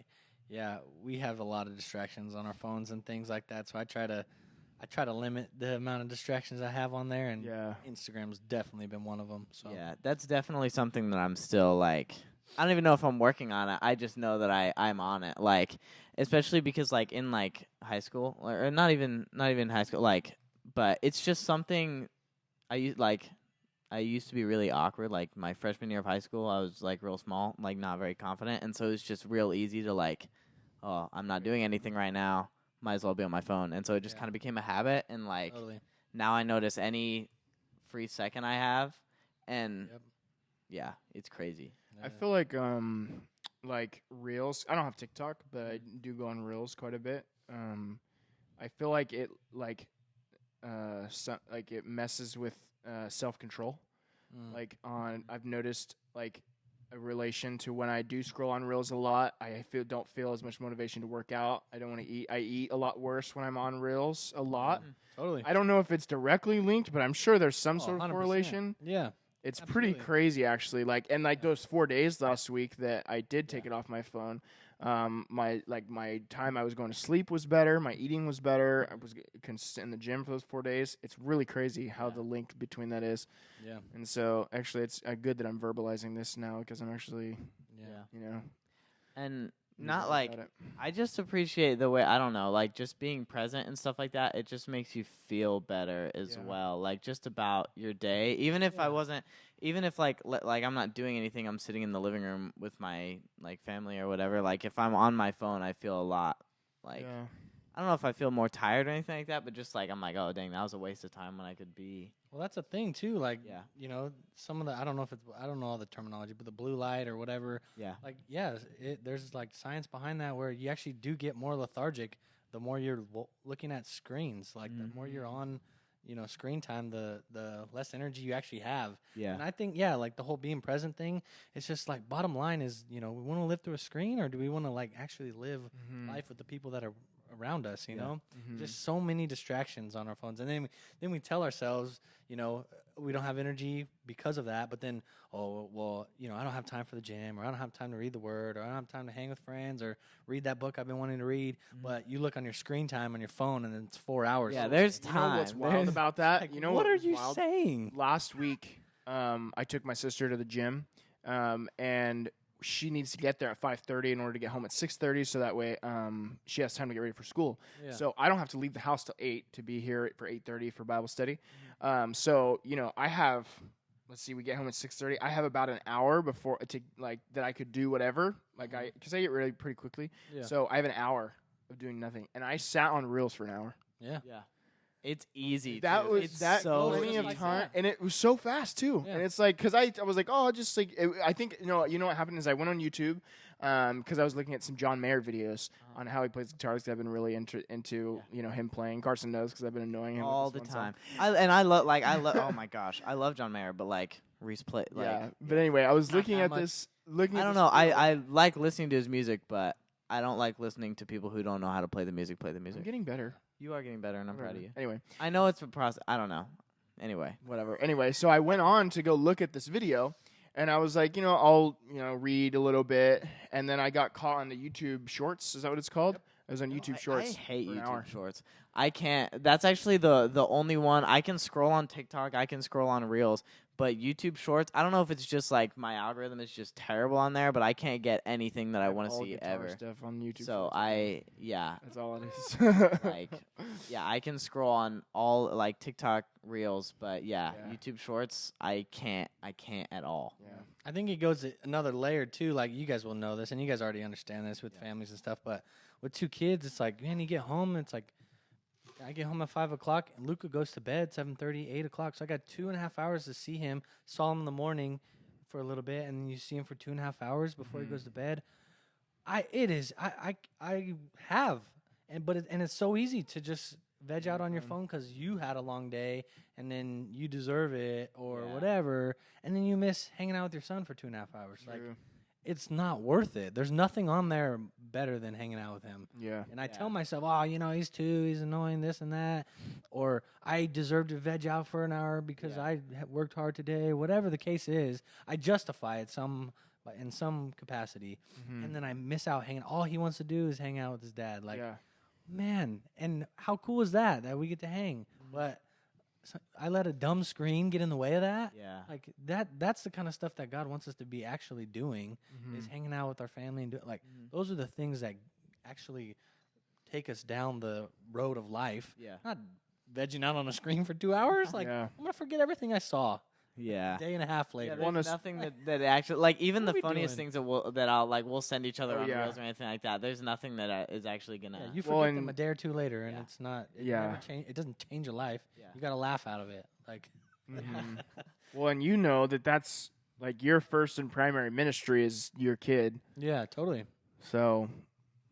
we have a lot of distractions on our phones and things like that. So I try to limit the amount of distractions I have on there, and Instagram's definitely been one of them. So yeah, that's definitely something that I'm still like. I don't even know if I'm working on it. I just know that I'm on it. Like, especially because like in like high school or not even high school. Like, but it's just something I used to be really awkward. Like my freshman year of high school, I was like real small, like not very confident, and so it was just real easy to like, oh, I'm not doing anything right now. Might as well be on my phone. And so it just kind of became a habit. And, like, now I notice any free second I have. And, it's crazy. I feel like Reels. I don't have TikTok, but I do go on Reels quite a bit. I feel like it, it messes with self-control. I've noticed, like, a relation to when I do scroll on Reels a lot. I don't feel as much motivation to work out. I don't want to eat. I eat a lot worse when I'm on Reels a lot. Totally. I don't know if it's directly linked, but I'm sure there's some sort of 100%. correlation. Yeah. It's pretty crazy actually. Those 4 days last week that I did take it off my phone. My time I was going to sleep was better. My eating was better. I was in the gym for those 4 days. It's really crazy how the link between that is. Yeah. And so actually it's good that I'm verbalizing this now because I'm actually, And not like, I just appreciate the way, I don't know, like just being present and stuff like that. It just makes you feel better as well. Like just about your day. Even if like I'm not doing anything, I'm sitting in the living room with my like family or whatever. Like if I'm on my phone, I feel a lot like, I don't know if I feel more tired or anything like that, but just like, I'm like, oh dang, that was a waste of time when I could be. Well, that's a thing too. Like, some of the I don't know all the terminology, but the blue light or whatever. Yeah. Like, there's like science behind that where you actually do get more lethargic the more you're looking at screens. Like, the more you're on, screen time, the less energy you actually have. Yeah. And I think like the whole being present thing, it's just like bottom line is, we want to live through a screen or do we want to like actually live life with the people that are around us, just so many distractions on our phones, and then we tell ourselves, we don't have energy because of that. But then, I don't have time for the gym, or I don't have time to read the Word, or I don't have time to hang with friends, or read that book I've been wanting to read. But you look on your screen time on your phone, and it's 4 hours. Yeah, there's time. You know what's wild about that? Like, what are you saying? Last week, I took my sister to the gym, and she needs to get there at 5:30 in order to get home at 6:30, so that way she has time to get ready for school. Yeah. So I don't have to leave the house till 8 to be here for 8:30 for Bible study. So I have. Let's see, we get home at 6:30. I have about an hour before that I could do whatever, because I get ready pretty quickly. Yeah. So I have an hour of doing nothing, and I sat on Reels for an hour. Yeah. It's easy. That too. was it's that so plenty of like time, that. and it was so fast too. Yeah. And it's like, because I was like, oh, just like I think you know what happened is I went on YouTube because I was looking at some John Mayer videos on how he plays guitar. Because I've been really into him playing. Carson knows because I've been annoying him all with the this one time. song. I love oh my gosh, I love John Mayer, but like Reese play like Yeah, but anyway, I was Not looking that at much. this. Looking I at don't this know. video. I like listening to his music, but I don't like listening to people who don't know how to play the music. I'm getting better. You are getting better, and I'm proud of you. Anyway, I know it's a process. I don't know. Anyway, whatever. Anyway, so I went on to go look at this video, and I was like, I'll read a little bit, and then I got caught on the YouTube Shorts. Is that what it's called? I was on YouTube Shorts. I hate for an hour. YouTube Shorts. I can't. That's actually the only one. I can scroll on TikTok. I can scroll on Reels. But YouTube Shorts, I don't know if it's just like my algorithm is just terrible on there, but I can't get anything that I want to All see guitar ever. stuff on YouTube. So Shorts. yeah, That's all it is. like, yeah, I can scroll on all like TikTok Reels, but yeah, Yeah. YouTube Shorts, I can't at all. Yeah. I think it goes another layer too. Like you guys will know this, and you guys already understand this with families and stuff. But with 2 kids, it's like, man, you get home, and it's like, I get home at 5 o'clock, and Luca goes to bed 7:30, 8 o'clock. So I got 2.5 hours to see him. Saw him in the morning for a little bit, and then you see him for 2.5 hours before he goes to bed. I have, and it's so easy to just veg out on your phone because you had a long day, and then you deserve it or Yeah. whatever, and then you miss hanging out with your son for 2.5 hours. Like, True. it's not worth it. There's nothing on there better than hanging out with him. Yeah. And I Yeah. tell myself, oh, he's 2, he's annoying, this and that. Or I deserve to veg out for an hour because Yeah. I worked hard today. Whatever the case is, I justify it in some capacity. And then I miss out hanging. All he wants to do is hang out with his dad. Like, yeah. man, and how cool is that we get to hang? But I let a dumb screen get in the way of that. Yeah. Like that's the kind of stuff that God wants us to be actually doing is hanging out with our family and those are the things that actually take us down the road of life. Yeah. Not vegging out on a screen for 2 hours. Like Yeah. I'm gonna forget everything I saw. Yeah. A day and a half Yeah, later. there's Bonus- nothing that actually like even What the are we funniest doing? things we'll send each other Oh, on yeah. Reels or anything like that. There's nothing that is actually gonna. You Well, forget them and- a day or 2 later, and Yeah. it's not. It Yeah. never it doesn't change your life. Yeah. You got to laugh out of it. Like, Mhm. Well, and that's like your first and primary ministry is your kid. yeah, totally. So,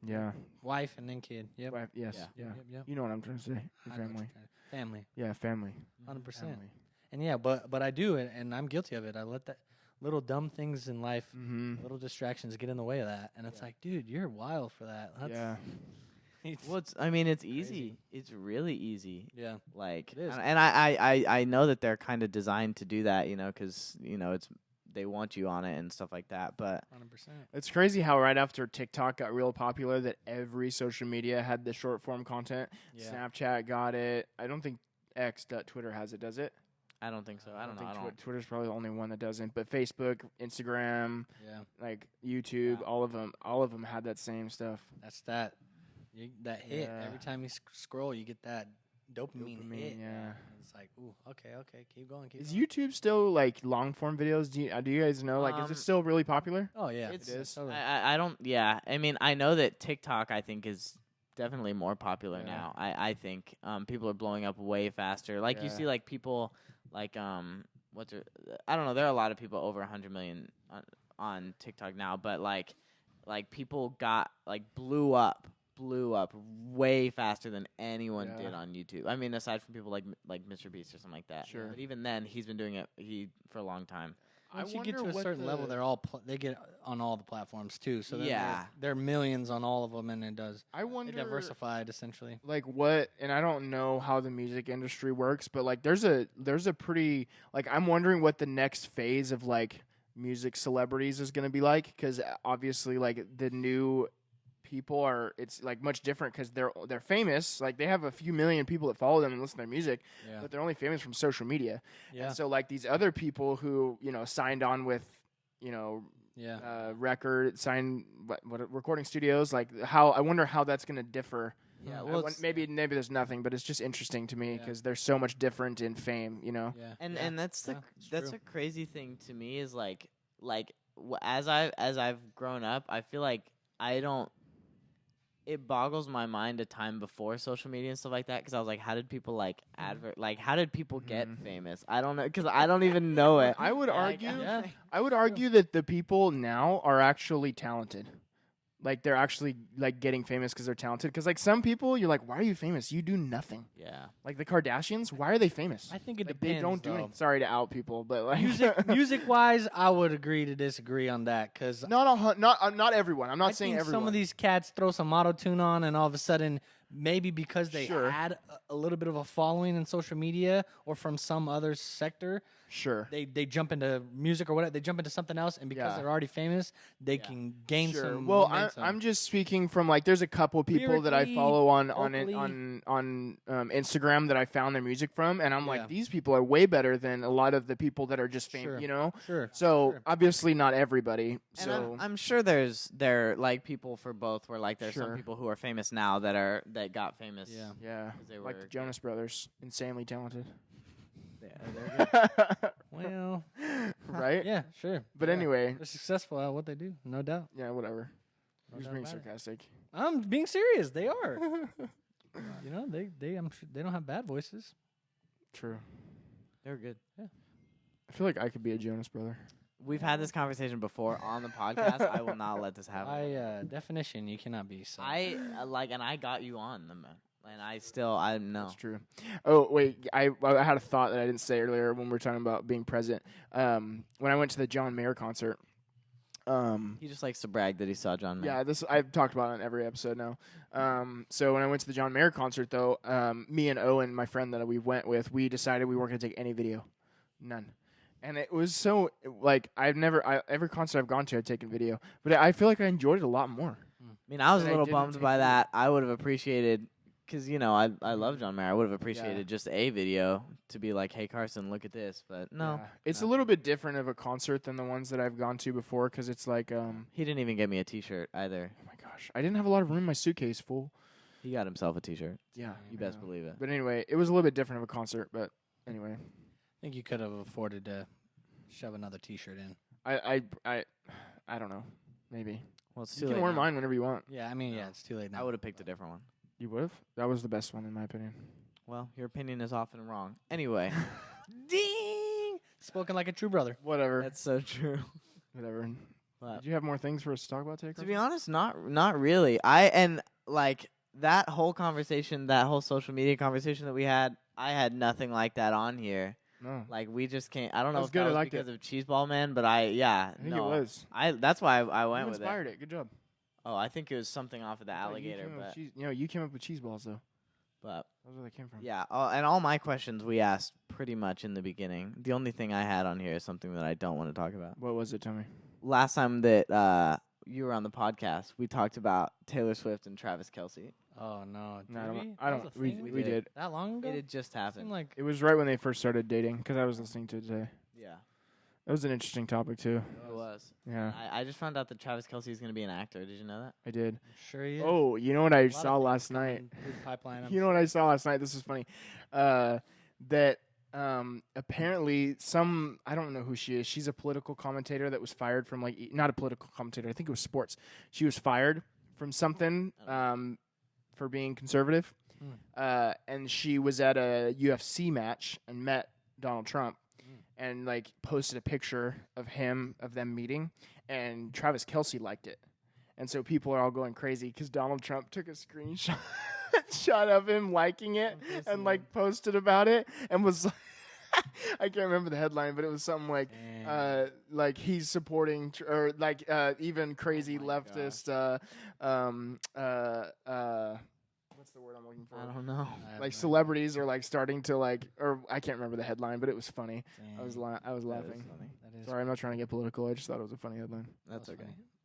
yeah. Wife and then kid. Yep. Wife, yes. Yeah. Yeah. Yep. You know what I'm trying to say. Your I know what family. you're trying to- Family. Yeah, family. 100%. Family. And yeah, but I do it, and I'm guilty of it. I let that little dumb things in life, Mm-hmm. little distractions get in the way of that, and it's like, dude, you're wild for that. That's, Yeah. Well, it's easy. It's really easy. yeah, Like, It is. and I know that they're kind of designed to do that, because it's they want you on it and stuff like that. But 100%. It's crazy how right after TikTok got real popular that every social media had the short form content. Yeah. Snapchat got it. I don't think Twitter has it, does it? I don't think so. I don't know. I think don't. Twitter's probably the only one that doesn't. But Facebook, Instagram, Yeah, like YouTube, Yeah. all of them had that same stuff. that's that. That hit Yeah. every time you scroll, you get that dopamine, hit. yeah. And it's like, ooh, okay, keep going, keep Is going. YouTube still like long form videos? Do you guys know? Like, is it still really popular? Oh yeah, It's- It is. totally. I don't. Yeah. I mean, I know that TikTok, I think, is definitely more popular Yeah. now. I think people are blowing up way faster. Like you Yeah. see, like people like I don't know. There are a lot of people over 100 million on TikTok now, but like people got blew up way faster than anyone Yeah. did on YouTube. I mean, aside from people like Mr. Beast or something like that. Sure. But even then, he's been doing it for a long time. Once you wonder get to a what certain level, they're all they get on all the platforms too. So then Yeah. they're millions on all of them, and it does. I They wonder. diversified essentially. Like what, and I don't know how the music industry works, but like there's a pretty, like, I'm wondering what the next phase of like music celebrities is going to be like, because obviously like the new people it's like much different because they're famous, like they have a few million people that follow them and listen to their music, Yeah, but they're only famous from social media. yeah, And so like these other people who signed on with record signed what recording studios. Like I wonder how that's going to differ. Yeah, well, maybe there's nothing, but it's just interesting to me because there's so much different in fame, you know. Yeah. And that's a crazy thing to me is like as I've grown up, I feel like it boggles my mind a time before social media and stuff like that because I was like, how did people how did people get famous? I don't know because I don't even know it. I would argue that the people now are actually talented. Like they're actually like getting famous because they're talented. Because like some people, you're like, why are you famous? You do nothing. Yeah. Like the Kardashians, why are they famous? I think it like, depends. They don't do anything. Sorry to out people, but like music wise, I would agree to disagree on that because not everyone. I'm not saying think everyone. Some of these cats throw some auto tune on, and all of a sudden, maybe because they had a little bit of a following in social media or from some other sector. Sure. They jump into music or whatever. They jump into something else, and because they're already famous, they can gain some. Well, momentum. I'm just speaking from like there's a couple people that I follow on Instagram that I found their music from, and I'm like these people are way better than a lot of the people that are just famous, you know. Sure. So obviously not everybody. And so I'm sure there like people for both. Where like there's some people who are famous now that got famous. Yeah. Like the Jonas Brothers, insanely talented. Yeah, they're good. Well, right? Yeah, sure. But anyway, they're successful at what they do, no doubt. Yeah, whatever. No Who's doubt being about it. sarcastic? I'm being serious. They are. You know, I'm sure they don't have bad voices. True. They're good. Yeah. I feel like I could be a Jonas brother. We've had this conversation before on the podcast. I will not let this happen. By definition, you cannot be. So. And I got you on them. And I know. That's true. Oh, wait. I had a thought that I didn't say earlier when we were talking about being present. When I went to the John Mayer concert. He just likes to brag that he saw John Mayer. Yeah, I've talked about it in every episode now. So when I went to the John Mayer concert, though, me and Owen, my friend that we went with, we decided we weren't going to take any video. None. And it was so, like, every concert I've gone to, I've taken video. But I feel like I enjoyed it a lot more. I mean, I was a little bummed by that. I would have appreciated... Because, you know, I love John Mayer. I would have appreciated just a video to be like, hey, Carson, look at this. But no. Yeah. It's a little bit different of a concert than the ones that I've gone to before because it's like... He didn't even get me a T-shirt either. Oh, my gosh. I didn't have a lot of room in my suitcase, fool. He got himself a T-shirt. Yeah. You best believe it. But anyway, it was a little bit different of a concert. But anyway. I think you could have afforded to shove another T-shirt in. I don't know. Maybe. Well, it's too you late can wear now. mine whenever you want. Yeah, I mean, it's too late now. I would have picked a different one. You would have? That was the best one, in my opinion. Well, your opinion is often wrong. Anyway. Ding! Spoken like a true brother. Whatever. That's so true. Whatever. But Did you have more things for us to talk about today, to be honest, not really. That whole conversation, that whole social media conversation that we had, I had nothing like that on here. No. Like we just can't. I don't know was if good. that I was liked because it. of Cheeseball Man, but I think it was. That's why I went You with inspired it. Good job. Oh, I think it was something off of the Alligator, but you came up with cheese balls though. but That's where they came from. yeah. And all my questions we asked pretty much in the beginning. The only thing I had on here is something that I don't want to talk about. What was it, Tommy? Last time that you were on the podcast, we talked about Taylor Swift and Travis Kelce. Oh, no. No, I don't. We did. That long ago? It had just happened. Seemed like It was right when they first started dating because I was listening to it today. Yeah, That was an interesting topic too. it was. Yeah, I just found out that Travis Kelce is going to be an actor. Did you know that? I did. sure he is. Oh, you know what I A lot of saw things last coming night? through the pipeline, I'm You know what I saw last night? This is funny. That apparently I don't know who she is. She's a political commentator that was fired from not a political commentator. I think it was sports. She was fired from something for being conservative. And she was at a UFC match and met Donald Trump and posted a picture of them meeting, and Travis Kelce liked it. And so people are all going crazy because Donald Trump took a screenshot shot of him liking it and posted about it and was I can't remember the headline, but it was something like he's supporting even crazy leftist what's the word I'm looking for? I don't know. Celebrities are starting to or I can't remember the headline, but it was funny. Dang. I was laughing. That is Sorry, I'm not trying to get political. I just thought it was a funny headline. That's okay.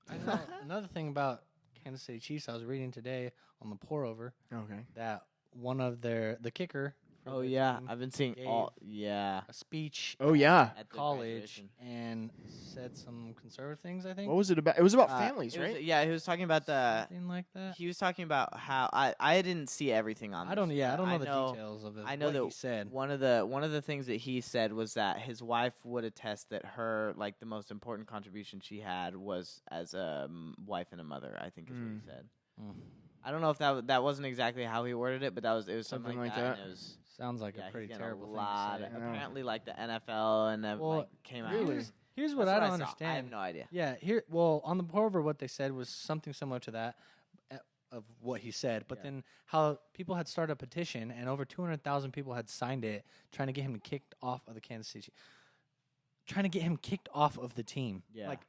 funny. I know another thing about Kansas City Chiefs, I was reading today on the pour over Okay. that one of the kicker for Oh their yeah, team I've been seeing gave all. Yeah. a speech Oh yeah. At the college graduation. and said some conservative things, I think. What was it about? It was about Uh, families, it was- right? Yeah, he was talking about the. Something like that. He was talking about how I didn't see everything on. I don't. this, Yeah, I but don't know the details of it. I know what that he said. one of the things that he said was that his wife would attest that her like the most important contribution she had was as a wife and a mother. I think is what he said. Mm. I don't know if that wasn't exactly how he worded it, but it was something like that. And it was Sounds like yeah, a pretty he's getting terrible a lot. thing to say. Apparently, like the NFL and Well, came out. really? Here's what That's I don't saw. understand. I have no idea. Yeah, on the Porver, what they said was something similar to that of what he said, but then how people had started a petition and over 200,000 people had signed it, trying to get him kicked off of the Kansas City, trying to get him kicked off of the team. Yeah. Like,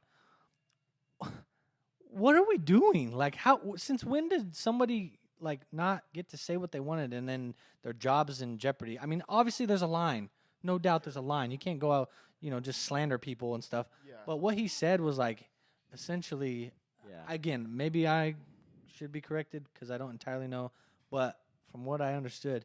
what are we doing? Like, since when did somebody like not get to say what they wanted and then their job is in jeopardy? I mean, obviously there's a line. No doubt there's a line. You can't go out, just slander people and stuff. Yeah. But what he said was like, essentially, again, maybe I should be corrected because I don't entirely know. But from what I understood,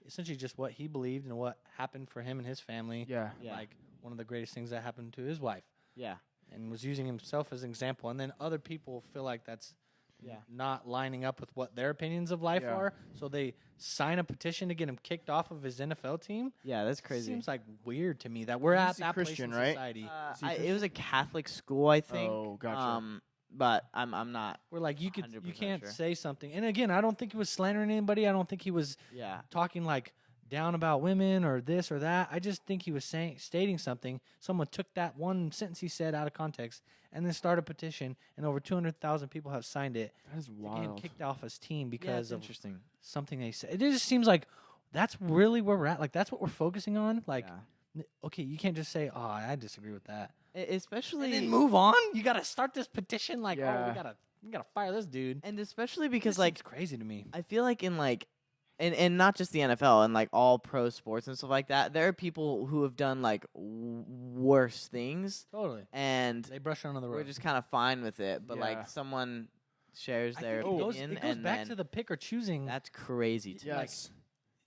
essentially just what he believed and what happened for him and his family. Yeah. Yeah. Like one of the greatest things that happened to his wife. Yeah. And was using himself as an example. And then other people feel like that's Yeah. not lining up with what their opinions of life Yeah. are. So they sign a petition to get him kicked off of his NFL team. Yeah, that's crazy. Seems like weird to me that we're He's at a that Christian, place in right? society. It was a Catholic school, I think. Oh, gotcha. But I'm not. Where like you 100% can't sure. say something. And again, I don't think he was slandering anybody. I don't think he was Yeah. talking like down about women or this or that. I just think he was stating something. Someone took that one sentence he said out of context and then started a petition, and over 200,000 people have signed it That is to get him wild. kicked off his team Yeah, because it's of interesting. something they said. It just seems like that's really where we're at. Like that's what we're focusing on. Like, Yeah. okay, you can't just say, "Oh, I disagree with that," Especially and then move on. You got to start this petition. Like, Yeah. oh, we gotta fire this dude. and especially because This like seems crazy to me. I feel like in like and not just the NFL and like all pro sports and stuff like that, there are people who have done like worse things Totally, and they brush it under the rug. we're just kind of fine with it. But Yeah. like someone shares I their think opinion it goes and back then to the pick or choosing. that's crazy to me. Yes.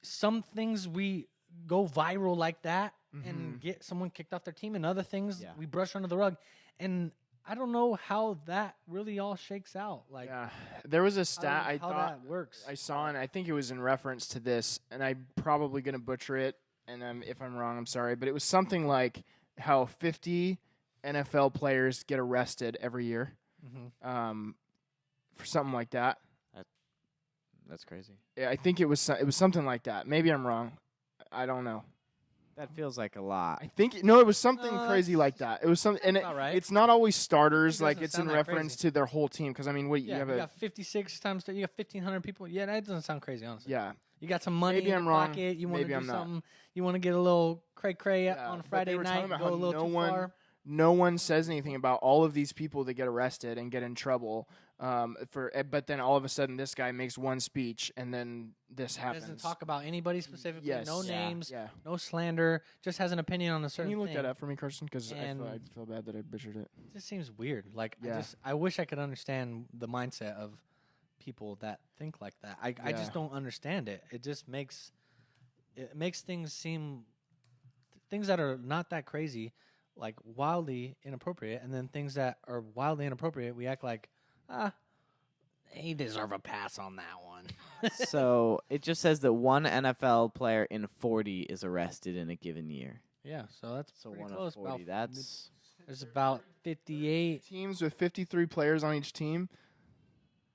Some things we go viral like that Mhm. and get someone kicked off their team, and other things Yeah. we brush under the rug. And I don't know how that really all shakes out. Like, Yeah. There was a stat I how thought that works. I saw, and I think it was in reference to this, and I'm probably going to butcher it, and if I'm wrong, I'm sorry, but it was something like how 50 NFL players get arrested every year for something like that. That's crazy. Yeah, I think it was something like that. Maybe I'm wrong. I don't know. That feels like a lot. I think no, it was something No, crazy like that. It was something, and about right. it's not always starters. It Like doesn't it's in sound that reference crazy. to their whole team. Because I mean, what Yeah, you have you a got 56 times. You got 1,500 people. Yeah, that doesn't sound crazy, honestly. yeah. You got some money Maybe in I'm your wrong. pocket. You want to Maybe do I'm not. something. You want to get a little cray Yeah, on a but they Friday were night. talking about Go a how little no too one- far. No one says anything about all of these people that get arrested and get in trouble. But then all of a sudden, this guy makes one speech, and then this happens. Doesn't talk about anybody specifically. Yes. No Yeah. names. Yeah. No slander. Just has an opinion on a Can certain you look thing. that up for me, Carson? Because I And- feel bad that I butchered it. It just seems weird. Like Yeah. I wish I could understand the mindset of people that think like that. I Yeah. just don't understand it. It just makes things seem things that are not that crazy, like wildly inappropriate, and then things that are wildly inappropriate, we act like they deserve a pass on that one. So it just says that one NFL player in 40 is arrested in a given year. Yeah, so that's So pretty one close. of 40. That's There's about 58. Teams with 53 players on each team.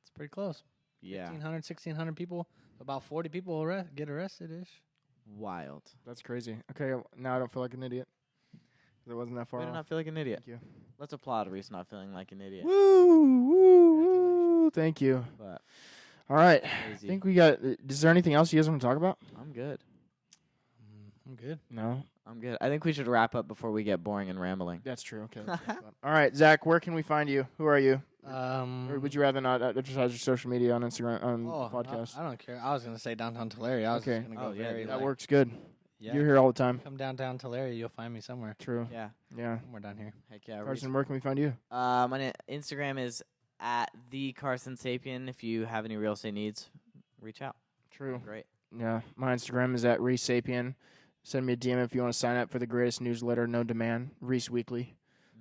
It's pretty close. yeah, 1,500, 1,600 people. About 40 people get arrested ish. wild. That's crazy. Okay, now I don't feel like an idiot. 'Cause it wasn't that far Way to off. not feel like an idiot. Thank you. Let's applaud Reese not feeling like an idiot. Woo! Thank you. But All right. I crazy. think we got. Is there anything else you guys want to talk about? I'm good. I'm good. No. I'm good. I think we should wrap up before we get boring and rambling. That's true. Okay. let's wrap up. All right, Zach. Where can we find you? Who are you? Or would you rather not advertise your social media on Instagram on podcast? I don't care. I was gonna say downtown Tulare. I was Okay. just gonna go Oh, yeah, very. dude. That like, works good. Yeah. You're here all the time. Come downtown Tulare, you'll find me somewhere. True. Yeah. Yeah. Somewhere down here. Heck yeah. Reese. Carson, where can we find you? My Instagram is at the Carson Sapien. If you have any real estate needs, reach out. True. Great. Yeah, my Instagram is at Resapien. Send me a DM if you want to sign up for the greatest newsletter known to man, Reese Weekly.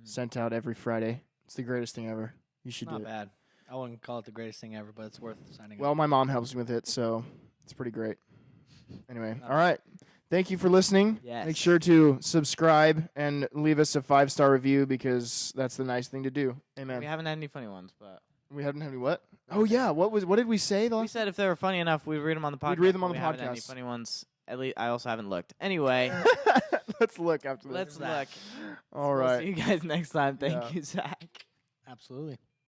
Sent out every Friday. It's the greatest thing ever. You should do Not it. bad. I wouldn't call it the greatest thing ever, but it's worth signing Well, up. my mom helps me with it, so it's pretty great. Anyway, all right. Thank you for listening. Yes. Make sure to subscribe and leave us a 5-star review because that's the nice thing to do. Amen. We haven't had any funny ones, but We haven't had any what? Oh yeah, what did we say? we said if they were funny enough, we'd read them on the podcast. We'd read them on but the we haven't had any podcast. funny ones. At least I also haven't looked. Anyway, Let's look after this. let's look. All We'll right. see you guys next time. Thank Yeah. you, Zach. Absolutely.